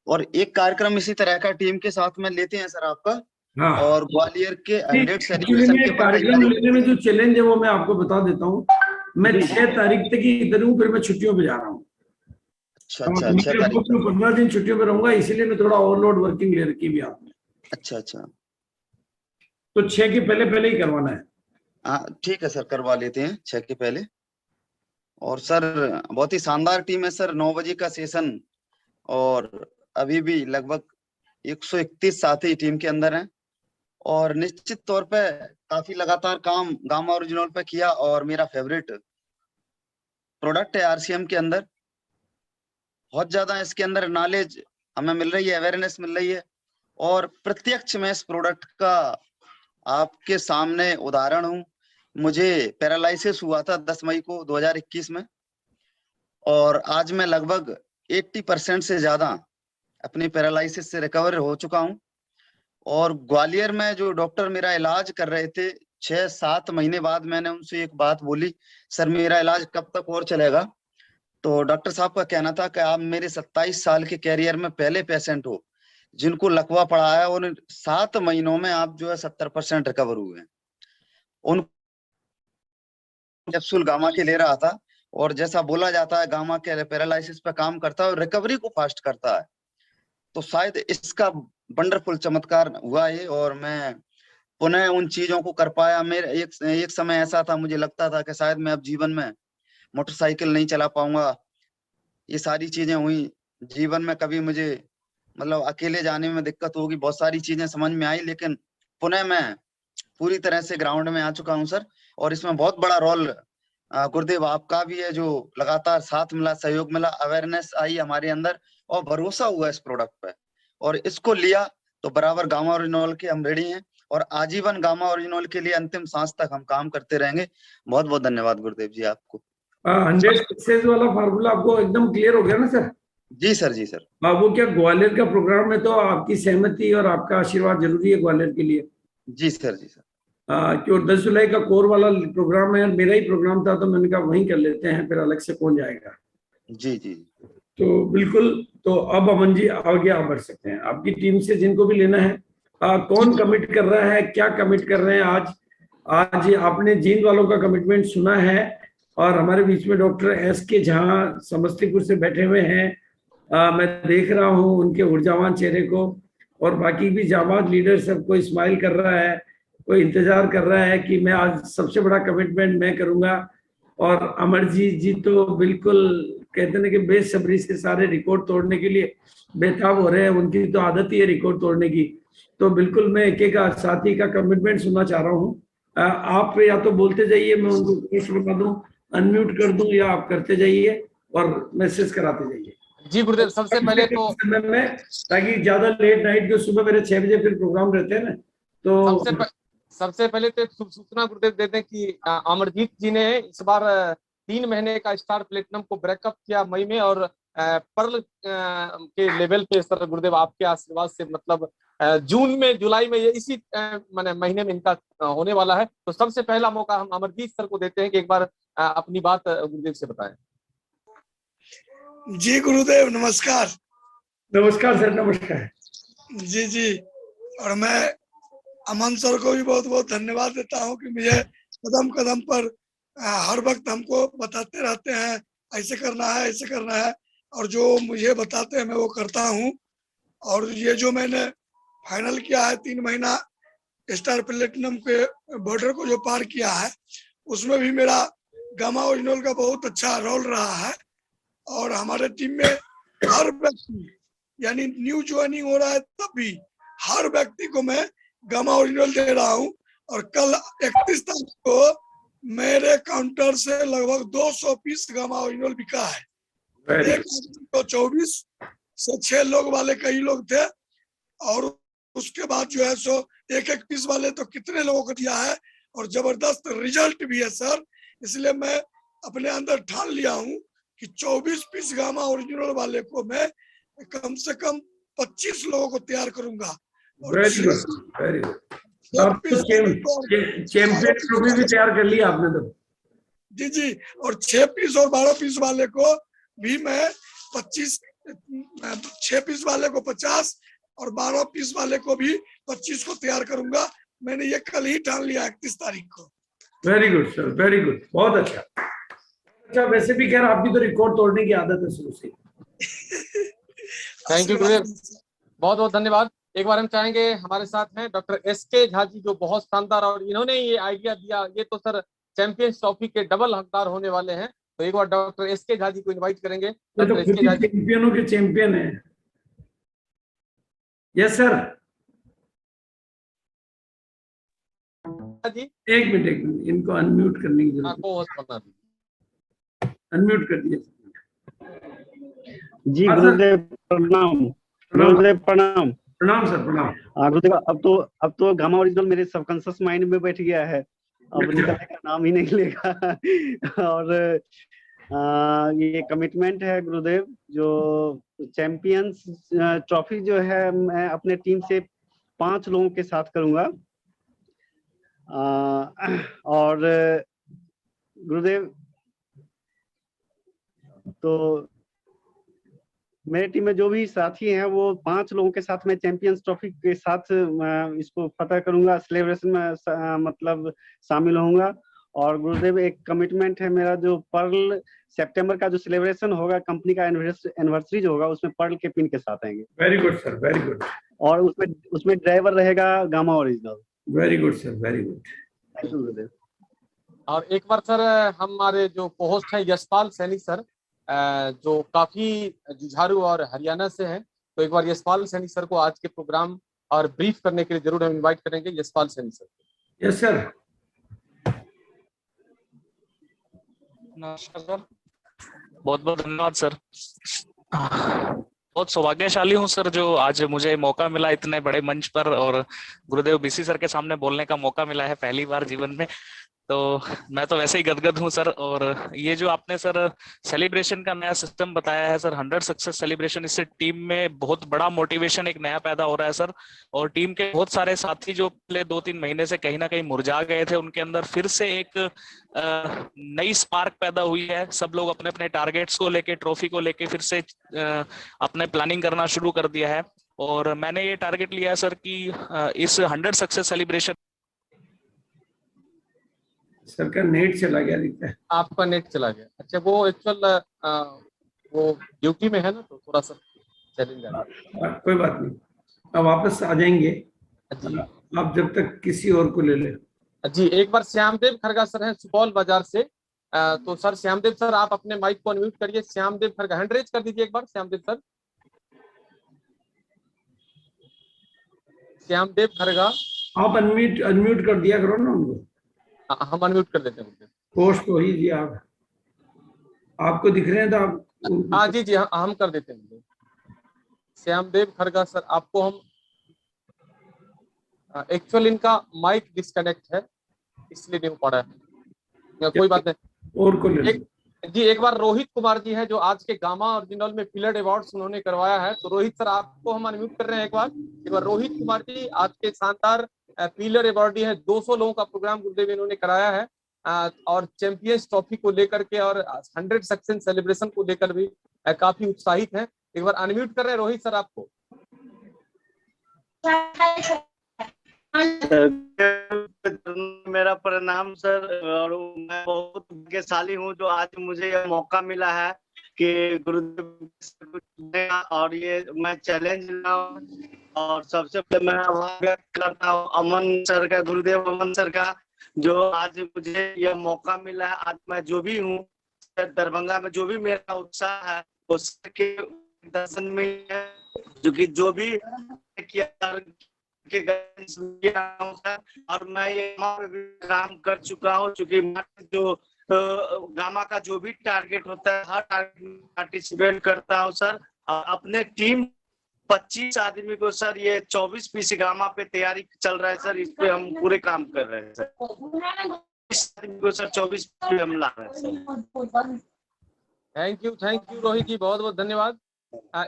और एक कार्यक्रम इसी तरह का टीम के साथ में लेते हैं सर आपका। हाँ, और ग्वालियर के 100 एक्चुअली सेलिब्रेशन के कार्यक्रम लेने में जो चैलेंज है वो मैं आपको बता देता हूँ। मैं 6 तारीख तक ही इधर हूँ, फिर मैं छुट्टियों पे जा रहा हूँ। अच्छा 6 तारीख 15 दिन छुट्टियों पे रहूंगा, इसीलिए मैं थोड़ा ओवरलोड वर्किंग ले रखी भी आपने। अच्छा। तो 6 के पहले ही करवाना है। हाँ ठीक है सर, करवा लेते हैं 6 के पहले। और सर बहुत ही शानदार टीम है सर, 9 बजे का सेशन, और अभी भी लगभग 131 साथी टीम के अंदर हैं, और निश्चित तौर पे काफी लगातार काम गामा ओरिजिनल पे किया, और मेरा फेवरेट प्रोडक्ट है आरसीएम के अंदर। बहुत ज्यादा इसके अंदर नॉलेज हमें मिल रही है, अवेयरनेस मिल रही है, और प्रत्यक्ष में इस प्रोडक्ट का आपके सामने उदाहरण हूं। मुझे पैरालिसिस हुआ था 10 मई को 2021 में, और आज मैं लगभग 80% से ज्यादा अपनी पैरालिसिस से रिकवर हो चुका हूं। और ग्वालियर में जो डॉक्टर मेरा इलाज कर रहे थे, 6-7 महीने बाद मैंने उनसे एक बात बोली, सर मेरा इलाज कब तक और चलेगा? तो डॉक्टर साहब का कहना था कि आप मेरे 27 साल के कैरियर में पहले पेशेंट हो जिनको लकवा पड़ा है, और 7 महीनों में आप जो है 70% रिकवर हुए हैं। उन कैप्सूल गामा के ले रहा था, और जैसा बोला जाता है गामा के पैरालिसिस पे काम करता है और रिकवरी को फास्ट करता है, तो शायद इसका वंडरफुल चमत्कार हुआ है, और मैं पुनः उन चीजों को कर पाया। मेरे एक समय ऐसा था, मुझे लगता था कि शायद मैं अब जीवन में मोटरसाइकिल नहीं चला पाऊंगा। ये सारी चीजें हुई जीवन में, कभी मुझे मतलब अकेले जाने में दिक्कत होगी, बहुत सारी चीजें समझ में आई, लेकिन पुनः मैं पूरी तरह से ग्राउंड में आ चुका हूं सर। और इसमें बहुत बड़ा रोल गुरुदेव आपका भी है, जो लगातार साथ मिला, सहयोग मिला, अवेयरनेस आई हमारे अंदर, और भरोसा हुआ इस प्रोडक्ट पे, और इसको लिया तो बराबर गामा ओरिजिनल के हम रेडी हैं, और आजीवन गामा ओरिजिनल के लिए अंतिम सांस तक हम काम करते रहेंगे। बहुत बहुत धन्यवाद गुरुदेव जी आपको। 100 सक्सेस वाला फार्मूला आपको एकदम क्लियर हो गया ना sir? Ji sir, ji sir. वो क्या ग्वालियर का प्रोग्राम है, तो आपकी सहमति और आपका आशीर्वाद जरूरी है ग्वालियर के लिए। जी सर, जी सर। क्यों 10 जुलाई का कोर वाला प्रोग्राम है, मेरा ही प्रोग्राम था, तो मैंने कहा वहीं कर लेते हैं, फिर अलग से कौन जाएगा। जी जी। तो बिल्कुल, तो अब अमन जी आगे आप बढ़ सकते हैं, आपकी टीम से जिनको भी लेना है। कौन कमिट कर रहा है, क्या कमिट कर रहे हैं? आज आपने जींद वालों का कमिटमेंट सुना है, और हमारे बीच में डॉक्टर SK झा समस्तीपुर से बैठे हुए हैं। मैं देख रहा हूं उनके ऊर्जावान चेहरे को, और बाकी भी जाबाज लीडर सबको स्माइल कर रहा है, कोई इंतजार कर रहा है कि मैं आज सबसे बड़ा कमिटमेंट मैं करूंगा। और अमरजीत जी तो बिल्कुल कहते हैं कि बेसब्री से सारे रिकॉर्ड तोड़ने के लिए बेताब हो रहे हैं, उनकी तो आदत ही है रिकॉर्ड तोड़ने की। तो बिल्कुल मैं एक साथी का कमिटमेंट सुनना चाह रहा हूँ। आप या तो बोलते जाइए, मैं उनको बता दूं, अनम्यूट कर दूं, या आप करते जाइए और मैसेज कराते जाइए। जी गुरुदेव, सबसे पहले तो समय में, ताकि ज्यादा लेट नाइट जो सुबह मेरे 6 बजे फिर प्रोग्राम रहते हैं ना, तो सबसे पहले तो एक शुभ सूचना गुरुदेव दे दें कि अमरजीत जी ने इस बार 3 महीने का स्टार प्लेटिनम को ब्रेकअप किया मई में, और पर्ल के लेवल पे सर गुरुदेव आपके आशीर्वाद से मतलब जून में, जुलाई में, ये इसी महीने में इनका होने वाला है। तो सबसे पहला मौका हम अमरजीत सर को देते हैं कि एक बार अपनी बात गुरुदेव से बताएं। जी गुरुदेव नमस्कार। नमस्कार सर, नमस्कार। जी जी, और मैं अमन सर को भी बहुत बहुत धन्यवाद देता हूँ कि मुझे कदम कदम पर हर वक्त हमको बताते रहते हैं ऐसे करना है, ऐसे करना है, और जो मुझे बताते हैं मैं वो करता हूँ। और ये जो मैंने फाइनल किया है 3 महीना स्टार प्लेटिनम के बॉर्डर को जो पार किया है, उसमें भी मेरा गामा ओरिजिनल का बहुत अच्छा रोल रहा है। और हमारे टीम में हर व्यक्ति, यानी न्यू ज्वाइनिंग हो रहा है तब भी हर व्यक्ति को मैं गामा ओरिजिनल दे रहा हूँ। और कल 31 तारीख को मेरे काउंटर से लगभग 200 पीस गामा ओरिजिनल बिका है। एक तो 24 से 6 लोग वाले कई लोग थे, और उसके बाद जो है सो एक पीस वाले तो कितने लोगों को दिया है, और जबरदस्त रिजल्ट भी है सर। इसलिए मैं अपने अंदर ठान लिया हूँ कि 24 पीस गामा ओरिजिनल वाले को मैं कम से कम 25 लोगों को तैयार करूंगा। Very good, very good. Champion trophy भी तैयार कर ली आपने तो। जी जी, और 6 पीस और 12 पीस वाले को भी मैं 25, 6 पीस वाले को 50 और 12 पीस वाले को भी 25 को तैयार करूंगा। मैंने ये कल ही ठान लिया 31 तारीख को। Very good sir, very good, बहुत अच्छा। अच्छा, वैसे भी खैर आप भी तो रिकॉर्ड तोड़ने की आदत है शुरू से। थैंक यू गुरुदेव, बहुत बहुत धन्यवाद। एक बार हम चाहेंगे, हमारे साथ हैं डॉक्टर SK झा जी, जो बहुत शानदार, और इन्होंने ये आइडिया दिया, ये तो सर चैंपियंस ट्रॉफी के डबल हकदार होने वाले हैं। तो एक बार डॉक्टर SK झा जी को इनवाइट करेंगे। तो डॉक्टर SK झा जी, चैंपियनों के चैंपियन है। Yes sir. जी एक मिनट, इनको अनम्यूट करने की जरूरत है। अनम्यूट कर दिया जी। गुरुदेव प्रणाम। गुरुदेव प्रणाम। प्रणाम सर, प्रणाम। गुरुदेव, अब तो गामा ओरिजिनल मेरे सबकॉन्शियस माइंड में बैठ गया है, अब निकलने का नाम ही नहीं लेगा। और ये कमिटमेंट है गुरुदेव, जो चैंपियंस ट्रॉफी जो है मैं अपने टीम से 5 लोगों के साथ करूंगा। और गुरुदेव, तो मेरे टीम में जो भी साथी हैं वो 5 लोगों के साथ मैं चैंपियंस ट्रॉफी के साथ इसको फतह करूंगा, सेलिब्रेशन में मतलब शामिल होऊंगा। और गुरुदेव, एक कमिटमेंट है मेरा, जो पर्ल सितंबर का जो सेलिब्रेशन होगा, कंपनी का एनिवर्सरी जो होगा, उसमें पर्ल के पिन के साथ आएंगे। Very good sir, very good. और उसमें ड्राइवर रहेगा gamma original. Very good sir, very good. Thank you गुरुदेव। और एक बार सर हमारे जो पोस्ट हैं यशपाल सैनी सर, जो काफी जुझारू और हरियाणा से हैं, तो एक बार यशपाल सैनी सर को आज के प्रोग्राम और ब्रीफ करने के लिए जरूर हम इनवाइट करेंगे। Yashpal Saini sir. Yes sir. नमस्कार सर, बहुत बहुत धन्यवाद सर। बहुत सौभाग्यशाली हूँ सर, जो आज मुझे मौका मिला इतने बड़े मंच पर, और गुरुदेव BC सर के सामने बोलने का मौका मिला है पहली बार जीवन में। तो मैं तो वैसे ही गदगद हूँ सर। और ये जो आपने सर सेलिब्रेशन का नया सिस्टम बताया है सर, 100 सक्सेस सेलिब्रेशन, इससे टीम में बहुत बड़ा मोटिवेशन एक नया पैदा हो रहा है सर। और टीम के बहुत सारे साथी जो पिछले 2-3 महीने से कहीं ना कहीं मुरझा गए थे, उनके अंदर फिर से एक नई स्पार्क पैदा हुई है। सब लोग अपने अपने टारगेट्स को लेके, ट्रॉफी को लेके फिर से अपने प्लानिंग करना शुरू कर दिया है। और मैंने ये टारगेट लिया है सर कि इस 100 सक्सेस सेलिब्रेशन। सर का नेट चला गया दिखता है। आपका नेट चला गया? अच्छा, वो एक्चुअल वो ड्यूटी में है ना, तो थोड़ा सा चैलेंज आ रहा है। कोई बात नहीं, अब वापस आ जाएंगे जी। आप जब तक किसी और को ले ले। जी, एक बार श्यामदेव खरगा सर हैं सुपौल बाजार से, तो सर श्यामदेव सर आप अपने माइक को अनम्यूट करिए। श्यामदेव खरगा, हैंड रेज कर दीजिए एक बार श्यामदेव सर। श्यामदेव खरगा, आप अनम्यूट कर दिया करो ना उनको। हम अनम्यूट कर देते हैं। पोस्ट तो ही दिया आप। आपको दिख रहे हैं तो आप हाँ जी जी, हम कर देते हैं। श्यामदेव खरगा सर, आपको हम एक्चुअल इनका माइक डिस्कनेक्ट है इसलिए नहीं हो पा रहा है, कोई बात नहीं। और को ले एक जी, एक बार रोहित कुमार जी है जो आज के गामा ओरिजिनल में पिलर अवार्ड्स उन्होंने करवाया है, तो रोहित सर आपको हम अनम्यूट कर रहे हैं। एक बार रोहित कुमार जी आज के शानदार पिलर अवार्डी है, 200 लोगों का प्रोग्राम गुरुदेव इन्होंने कराया है, और चैंपियंस ट्रॉफी को लेकर के और 100 सक्सेस सेलिब्रेशन को लेकर भी काफी उत्साहित है। एक बार अनम्यूट कर रहे हैं रोहित सर आपको। मेरा प्रणाम सर, और मैं बहुत भाग्यशाली हूँ जो आज मुझे यह मौका मिला है कि गुरुदेव और ये मैं चैलेंज और सबसे पहले मैं आभार व्यक्त करता हूँ अमन सर का, गुरुदेव अमन सर का, जो आज मुझे यह मौका मिला है। आज मैं जो भी हूँ दरभंगा में, जो भी मेरा उत्साह है उसके दर्शन में है, जो भी किया और मैं ये काम कर चुका हूँ, चूंकि जो गामा का जो भी टारगेट होता है हर टारगेट में पार्टिसिपेट करता हूँ सर। और अपने टीम 25 आदमी को सर, ये 24 पीस गामा पे तैयारी चल रहा है सर, इस पे हम पूरे काम कर रहे हैं सर। 25 आदमी को सर 24 पे हम ला रहे हैं सर। थैंक यू रोहित जी, बहुत बहुत धन्यवाद।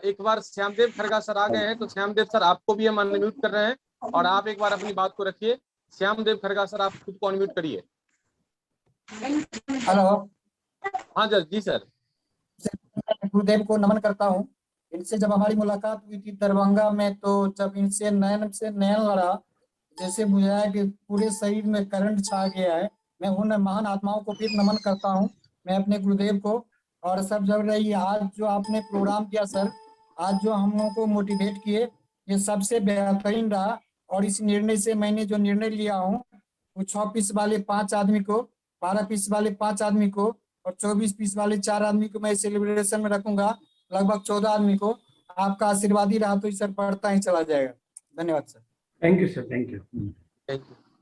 एक बार श्यामदेव खरगा सर आ गए हैं, तो श्यामदेव सर आपको भी हम अनम्यूट कर रहे हैं और आप एक बार अपनी बात को रखिए। श्यामदेव खरगा सर आप खुद को अनम्यूट करिए। हेलो। हाँ जी सर। गुरुदेव को नमन करता हूँ। इनसे जब हमारी मुलाकात हुई थी दरभंगा में, तो जब इनसे नैन से नैन लड़ा, जैसे बुझाया कि पूरे शरीर में करंट छा गया है। मैं उन महान आत्माओं को फिर नमन करता हूँ, मैं अपने गुरुदेव को। और सब जब रही आज जो आपने प्रोग्राम किया सर, आज जो हम लोगों को मोटिवेट किए, ये सबसे बेहतरीन रहा। और इस निर्णय से मैंने जो निर्णय लिया हूँ, वो 6 पीस वाले 5 आदमी को, 12 पीस वाले 5 आदमी को और 24 पीस वाले 4 आदमी को मैं सेलिब्रेशन में रखूंगा, लगभग 14 आदमी को। आपका आशीर्वाद ही रहा तो सर बढ़ता ही चला जाएगा। धन्यवाद sir. Thank you sir, thank you.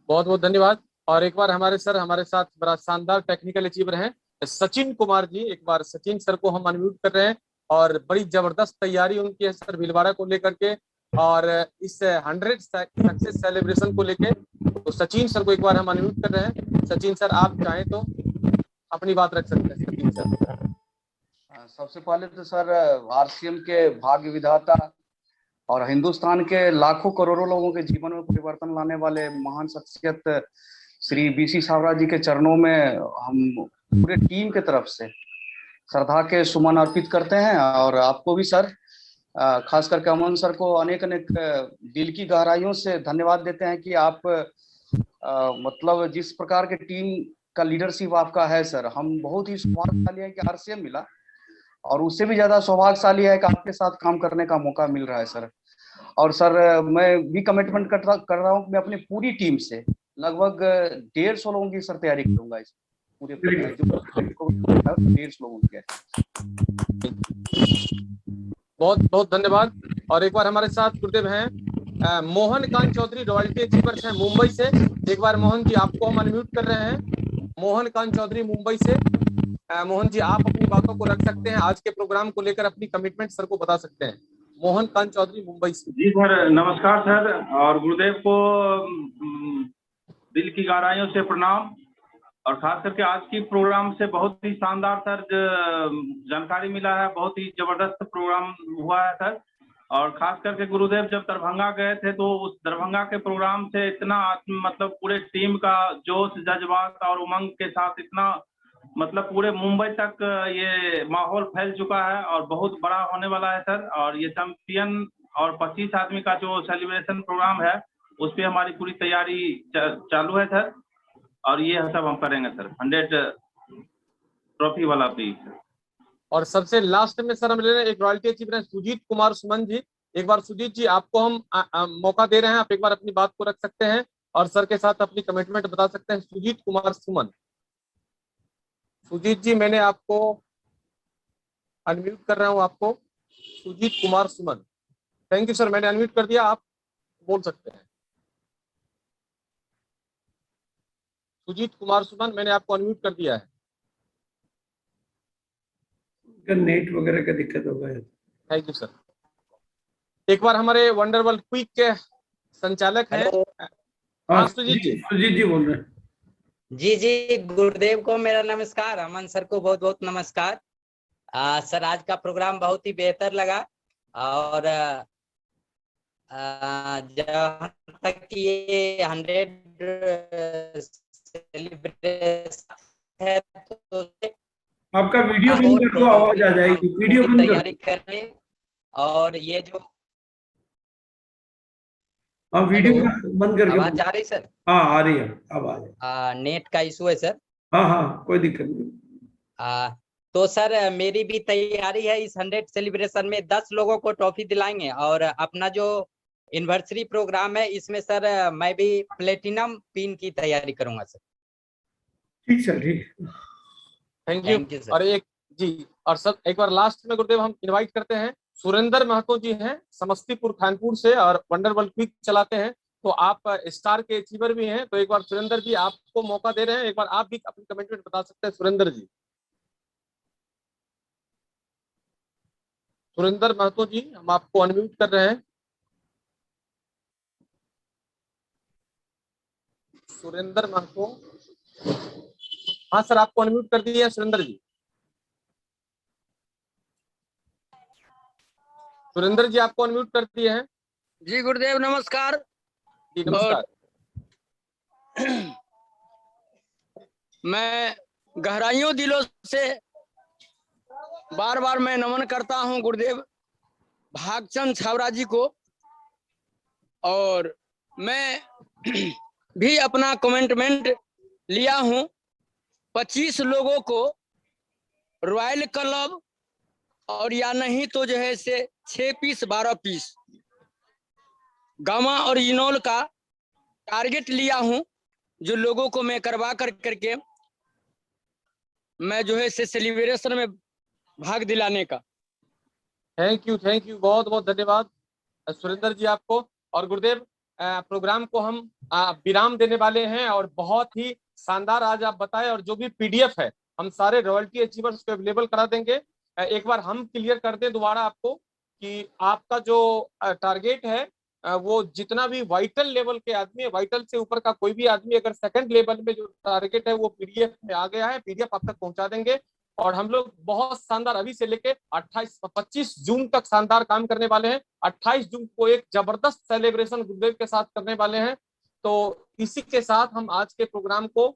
बहुत बहुत धन्यवाद। और एक बार हमारे साथ बड़ा शानदार टेक्निकल अचीवर हैं सचिन कुमार जी, एक बार सचिन सर को हम अनम्यूट कर रहे हैं। और बड़ी जबरदस्त तैयारी उनकी है सर भीलवाड़ा को लेकर के और इस 100 सक्सेस सेलिब्रेशन को लेके, तो सचिन सर को एक बार हम अनम्यूट कर रहे हैं। सचिन सर आप चाहें तो अपनी बात रख सकते हैं। सचिन सर सबसे पहले तो सर आरसीएम के भाग्य विधाता और हिंदुस्तान के लाखों करोड़ों लोगों के जीवन में परिवर्तन लाने वाले महान शख्सियत श्री बीसी सावरा जी के चरणों में हम पूरे टीम के तरफ से श्रद्धा के सुमन अर्पित करते हैं। और आपको भी सर, खास करके अमन सर को अनेक अनेक दिल की गहराइयों से धन्यवाद देते हैं कि आप मतलब जिस प्रकार के टीम का लीडरशिप आपका है सर, हम बहुत ही सौभाग्यशाली है कि आरसीएम मिला, और उससे भी ज्यादा सौभाग्यशाली है कि आपके साथ काम करने का मौका मिल रहा है सर। और सर मैं भी कमिटमेंट कर रहा हूँ, मैं अपनी पूरी टीम से लगभग 150 लोगों की सर तैयारी करूंगा इस पूरे 150 लोगों की। बहुत बहुत धन्यवाद। और एक बार हमारे साथ गुरुदेव हैं मोहन कांत चौधरी, रॉयल्टी अचीवर्स हैं मुंबई से। एक बार मोहन जी आपको हम अनम्यूट कर रहे हैं। मोहन कांत चौधरी मुंबई से, मोहन जी आप अपनी बातों को रख सकते हैं, आज के प्रोग्राम को लेकर अपनी कमिटमेंट सर को बता सकते हैं। मोहन कांत चौधरी मुंबई से। जी सर, नमस्कार सर, और गुरुदेव को दिल की गहराइयों से प्रणाम। और खास करके आज की प्रोग्राम से बहुत ही शानदार सर जानकारी मिला है, बहुत ही जबरदस्त प्रोग्राम हुआ है सर। और खास करके गुरुदेव जब दरभंगा गए थे तो उस दरभंगा के प्रोग्राम से इतना मतलब पूरे टीम का जोश जज्बात और उमंग के साथ इतना मतलब पूरे मुंबई तक ये माहौल फैल चुका है और बहुत बड़ा होने वाला है सर। और ये चैंपियन और 25 आदमी का जो सेलिब्रेशन प्रोग्राम है उस पर हमारी पूरी तैयारी चालू है सर। और ये सब हम करेंगे सर, 100 ट्रॉफी वाला भी। और सबसे लास्ट में सर हम ले रहे हैं एक रॉयल्टी अचीवर सुजीत कुमार सुमन जी। एक बार सुजीत जी आपको हम मौका दे रहे हैं, आप एक बार अपनी बात को रख सकते हैं और सर के साथ अपनी कमिटमेंट बता सकते हैं। सुजीत कुमार सुमन, सुजीत जी मैंने आपको अनम्यूट कर रहा हूं आपको, Sujit Kumar Suman. Thank you sir, मैंने अनम्यूट कर दिया, आप बोल सकते हैं। सुजीत कुमार सुमन मैंने आपको अनम्यूट कर दिया है। नेट वगैरह का दिक्कत होगा। Thank you sir. एक बार हमारे वंडरवल क्विक के संचालक हैं हाँ, सुजीत जी। सुजीत जी बोल रहे हैं। जी गुरुदेव को मेरा नमस्कार, अमन सर को बहुत बहुत नमस्कार। सर आज का प्रोग्राम बहुत ही बेहतर लगा और जहाँ तक कि ये 100 सेलिब्रेशन है तो आपका वीडियो बंद कर दो, आवाज आ जाएगी। वीडियो बंद कर तैयारी करने और ये जो वीडियो बंद करके आवाज आ रही सर? हाँ आ रही है, अब आ रही। नेट का इशू है सर। हाँ कोई दिक्कत नहीं। तो सर मेरी भी तैयारी है, इस 100 सेलिब्रेशन में 10 लोगों को ट्रॉफी दिलाएंगे और अपना जो एनिवर्सरी प्रोग्राम है इसमें सर मैं भी प्लेटिनम पिन की तैयारी करूंगा सर। ठीक सर, ठीक। Thank you sir. और एक जी और सब एक बार लास्ट में गुरुदेव हम इनवाइट करते हैं सुरेंद्र महतो जी हैं समस्तीपुर खानपुर से और वंडरवल क्विक चलाते हैं, तो आप स्टार के अचीवर भी हैं, तो एक बार सुरेंद्र जी आपको मौका दे रहे हैं, एक बार आप भी अपनी कमेंटमेंट बता सकते हैं सुरेंद्र जी। सुरेंद्र महतो जी हम आपको अनम्यूट कर रहे हैं। सुरेंद्र महतो, हाँ सर आपको अनम्यूट कर दिया सुरेंद्र जी। सुरेंद्र जी आपको अनम्यूट कर दिए हैं। जी गुरुदेव नमस्कार। जी नमस्कार। मैं गहराइयों दिलों से बार बार मैं नमन करता हूं गुरुदेव भागचंद छावरा जी को, और मैं भी अपना कमिटमेंट लिया हूं 25 लोगों को रॉयल क्लब और या नहीं तो जो है से 6 पीस 12 पीस गामा और इनोल का टारगेट लिया हूं, जो लोगों को मैं करवा करके मैं जो है से सेलिब्रेशन में भाग दिलाने का। थैंक यू, बहुत बहुत धन्यवाद सुरेंद्र जी आपको। और गुरुदेव प्रोग्राम को हम विराम देने वाले हैं और बहुत ही शानदार आज आप बताए, और जो भी पीडीएफ है हम सारे रॉयल्टी अचीवर्स को अवेलेबल करा देंगे। एक बार हम क्लियर कर दें दोबारा आपको कि आपका जो टारगेट है वो जितना भी वाइटल लेवल के आदमी है, वाइटल से ऊपर का कोई भी आदमी अगर सेकंड लेवल में जो टारगेट है वो पीडीएफ में आ गया है, पीडीएफ आप तक पहुंचा देंगे। और हम लोग बहुत शानदार अभी से लेके 25 जून तक शानदार काम करने वाले हैं। 28 जून को एक जबरदस्त सेलिब्रेशन गुरुदेव के साथ करने वाले हैं। तो इसी के साथ हम आज के प्रोग्राम को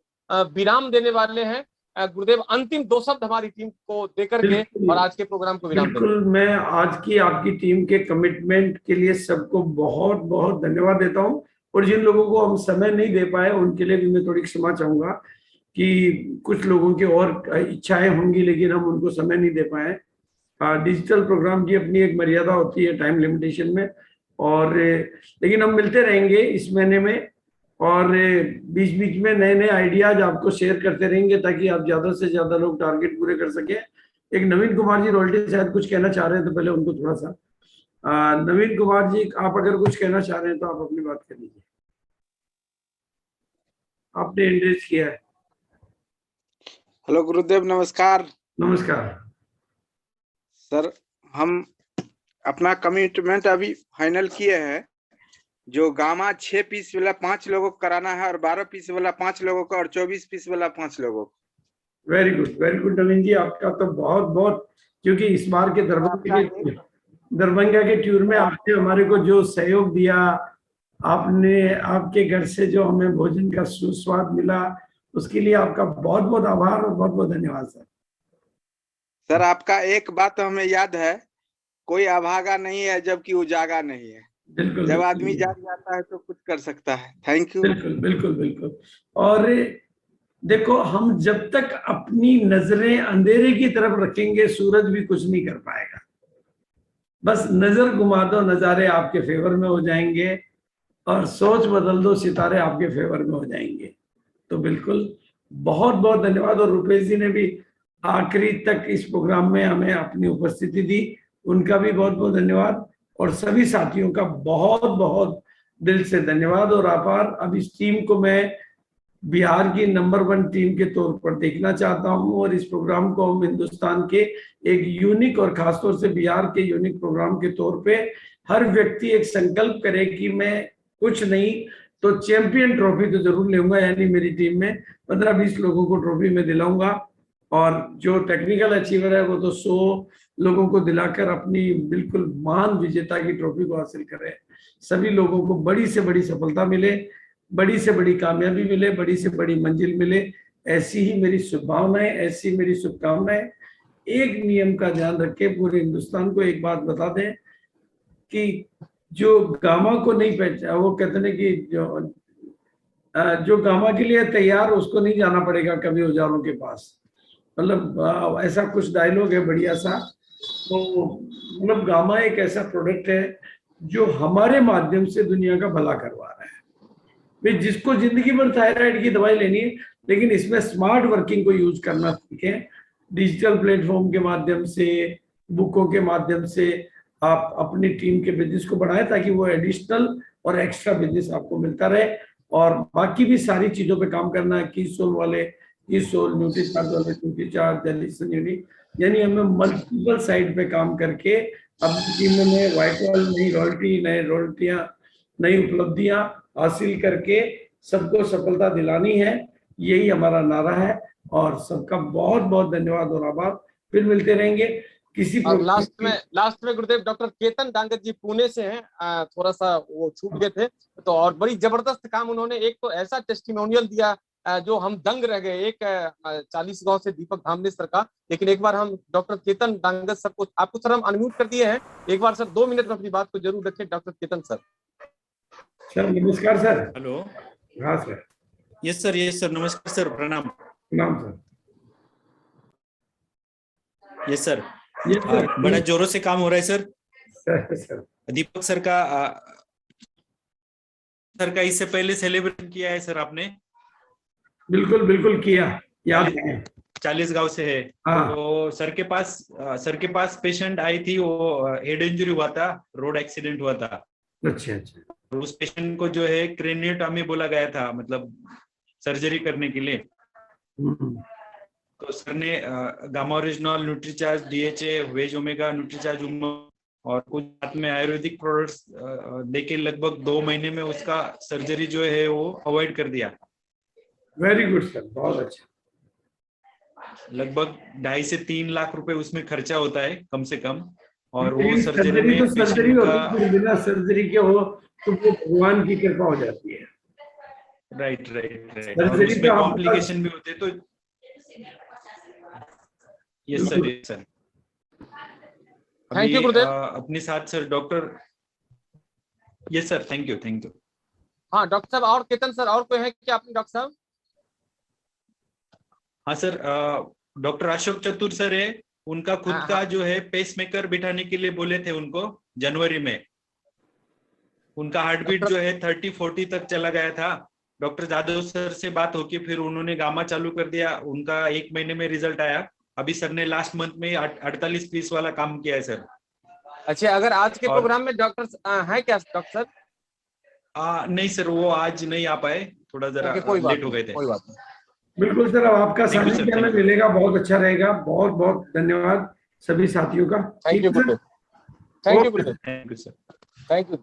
विराम देने वाले हैं। गुरुदेव अंतिम 2 शब्द हमारी टीम को देकर के और आज के प्रोग्राम को विराम देंगे। बिल्कुल, मैं आज की आपकी टीम के कमिटमेंट के लिए सबको बहुत बहुत धन्यवाद देता हूं, और जिन लोगों को हम समय नहीं दे पाए उनके लिए भी मैं थोड़ी क्षमा चाहूंगा कि कुछ लोगों की और इच्छाएं होंगी लेकिन हम उनको समय नहीं दे पाए। डिजिटल प्रोग्राम की अपनी एक मर्यादा होती है टाइम लिमिटेशन में, और लेकिन हम मिलते रहेंगे इस महीने में, और बीच बीच में नए नए आइडियाज आपको शेयर करते रहेंगे ताकि आप ज्यादा से ज्यादा लोग टारगेट पूरे कर सके। एक नवीन कुमार जी रॉयल्टी शायद कुछ कहना चाह रहे हैं, तो पहले उनको थोड़ा सा नवीन कुमार जी आप अगर कुछ कहना चाह रहे हैं तो आप अपनी बात कर लीजिए, आपने एंड्रेस किया है। हेलो गुरुदेव नमस्कार। नमस्कार सर, हम अपना कमिटमेंट अभी फाइनल किए हैं, जो गामा 6 पीस वाला 5 लोगों को कराना है और 12 पीस वाला 5 लोगों को और 24 पीस वाला 5 लोगों को। वेरी गुड नवीन जी, आपका तो बहुत बहुत, क्योंकि इस बार के दरभंगा के टूर में आपने हमारे को जो सहयोग दिया, आपने आपके घर से जो हमें भोजन का सुस्वाद मिला, उसके लिए आपका बहुत बहुत आभार और बहुत बहुत धन्यवाद सर। सर आपका एक बात हमें याद है, कोई अभागा नहीं है जबकि उजागा नहीं है। बिल्कुल, जब आदमी जाग जाता है तो कुछ कर सकता है। Thank you. बिल्कुल। और देखो, हम जब तक अपनी नजरें अंधेरे की तरफ रखेंगे सूरज भी कुछ नहीं कर पाएगा। बस नजर घुमा दो, नजारे आपके फेवर में हो जाएंगे, और सोच बदल दो, सितारे आपके फेवर में हो जाएंगे। तो बिल्कुल बहुत बहुत धन्यवाद। और रुपेश जी ने भी आखिरी तक इस प्रोग्राम में हमें अपनी उपस्थिति दी, उनका भी बहुत बहुत धन्यवाद। और सभी साथियों का बहुत बहुत दिल से धन्यवाद और आभार। अब इस टीम को मैं बिहार की नंबर 1 टीम के तौर पर देखना चाहता हूं, और इस प्रोग्राम को हम हिंदुस्तान के एक यूनिक और खासतौर से बिहार के यूनिक प्रोग्राम के तौर पे हर व्यक्ति एक संकल्प करे कि मैं कुछ नहीं तो चैंपियन ट्रॉफी तो जरूर लूंगा, यानी मेरी टीम में 15-20 लोगों को ट्रॉफी में दिलाऊंगा, और जो टेक्निकल अचीवर है वो तो 100 लोगों को दिलाकर अपनी बिल्कुल महान विजेता की ट्रॉफी को हासिल करें। सभी लोगों को बड़ी से बड़ी सफलता मिले, बड़ी से बड़ी कामयाबी मिले, बड़ी से बड़ी मंजिल मिले, ऐसी ही मेरी शुभकामनाएं, ऐसी मेरी शुभकामनाएं। एक नियम का ध्यान रखें, पूरे हिंदुस्तान को एक बात बता दें कि जो गामा को नहीं पहचान, वो कहते हैं कि जो गामा के लिए तैयार उसको नहीं जाना पड़ेगा कभी औजारों के पास, मतलब ऐसा कुछ डायलॉग है बढ़िया सा। तो मतलब गामा एक ऐसा प्रोडक्ट है जो हमारे माध्यम से दुनिया का भला करवा रहा है। भाई जिसको जिंदगी भर थायराइड की दवाई लेनी है, लेकिन इसमें स्मार्ट वर्किंग को यूज करना सीखें, डिजिटल प्लेटफॉर्म के माध्यम से, बुकों के माध्यम से आप अपनी टीम के बिजनेस को बढ़ाएं, ताकि वो एडिशनल और एक्स्ट्रा बिजनेस आपको मिलता रहे। और बाकी भी सारी चीजों पे काम करना है, कीसोल वाले कीसोल, न्यूट्रीचार्ज वाले न्यूट्रीचार्ज, जेलिसन यूनिट, यानी हमें मल्टीपल साइड पे काम करके अपनी टीम में व्हाइट वॉल, नई रॉयल्टी, नए रॉयल्टियां, नई उपलब्धियां हासिल करके सबको सफलता दिलानी है। यही हमारा नारा है, और सबका बहुत बहुत धन्यवाद और आभार। फिर मिलते रहेंगे किसी और लास्ट में गुरुदेव डॉक्टर केतन डांगत जी पुणे से हैं, थोड़ा सा वो छूट गए थे, तो और बड़ी जबरदस्त काम उन्होंने, एक तो ऐसा टेस्टिमोनियल दिया जो हम दंग रह गए, एक 40 गांव से दीपक धामने सर का। लेकिन एक बार हम डॉक्टर केतन डांगत सर को, आपको सर हम अनम्यूट कर दिए हैं, एक बार सर 2 मिनट में अपनी बात को जरूर रखें। Doctor Ketan sir. सर नमस्कार सर। हेलो। हाँ सर। यस सर, नमस्कार सर, प्रणाम। प्रणाम sir. Yes sir. Yes sir. बड़ा जोरों से काम हो रहा है सर। सर दीपक सर का इससे पहले सेलिब्रेशन किया है सर आपने? बिल्कुल बिल्कुल किया, याद है। 40 गांव से है। हाँ। तो सर के पास पेशेंट आई थी, वो हेड इंजरी हुआ था, रोड एक्सीडेंट हुआ था। अच्छा अच्छा। तो उस पेशेंट को जो है क्रेनियोटॉमी बोला गया था, मतलब सर्जरी करने के लिए। तो सर ने gamma original, NutriCharge, DHA, veg omega, NutriCharge और कुछ साथ में आयुर्वेदिक प्रोडक्ट्स देके लगभग 2 महीने में उसका सर्जरी जो है वो अवॉइड कर दिया। वेरी गुड सर, बहुत अच्छा। लगभग 2.5 से 3 लाख रुपए उसमें खर्चा होता है कम से कम। और वो लेकिन सर्जरी में तो सर्जरी पेशेंट होती का, है, फिर बिना सर्जरी के हो तो वो भगवान की कृपा हो जाती है। राइट। और सर्जरी उसमें तो आप कॉम्प्लिकेशन भी होते, तो यस सर। थैंक यू गुरुदेव। अपने साथ sir doctor, yes sir, thank you. हाँ डॉक्टर साहब, और केतन सर और कोई है क्या आपने डॉक्टर साहब? हाँ सर, डॉक्टर अशोक चतुर सर है, उनका खुद का जो है पेसमेकर बिठाने के लिए बोले थे उनको जनवरी में। उनका हार्ट बीट जो है 30-40 तक चला गया था। डॉक्टर जादव सर से बात होके फिर उन्होंने गामा चालू कर दिया, उनका 1 महीने में रिजल्ट आया। अभी सर ने लास्ट मंथ में 48 पीस वाला काम किया है सर। अच्छा, अगर आज के प्रोग्राम में डॉक्टर है क्या डॉक्टर सर? नहीं सर, वो आज नहीं आ पाए, थोड़ा जरा लेट हो गए थे। कोई बात नहीं। बिल्कुल सर, अब आपका सानिध्य हमें मिलेगा, बहुत अच्छा रहेगा। बहुत बहुत धन्यवाद सभी साथियों का। Thank you Gurudev. Thank you Gurudev. Thank you sir. Thank you.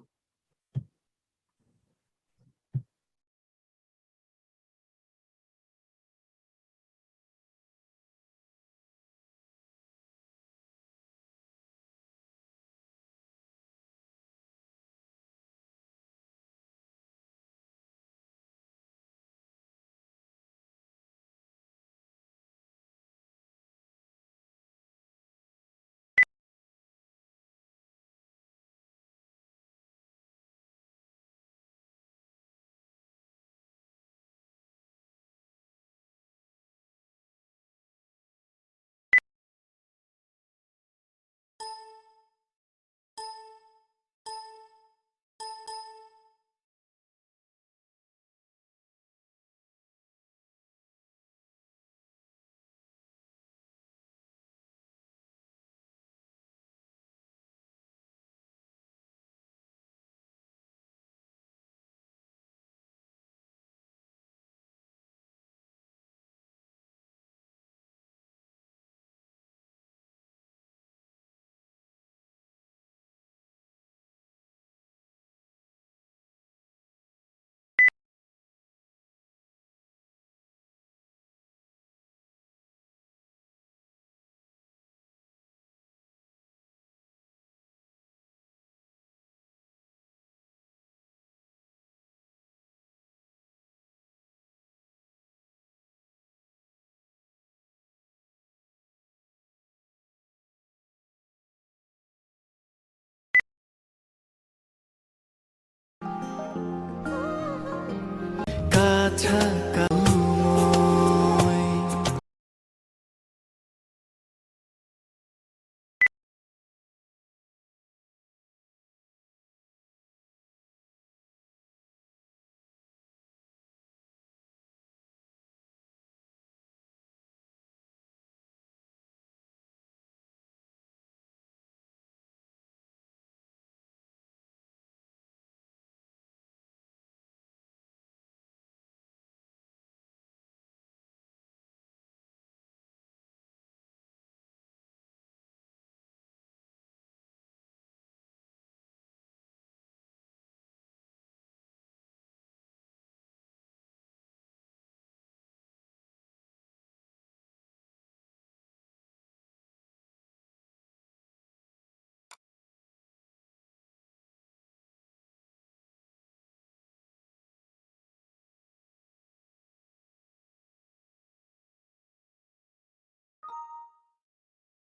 अच्छा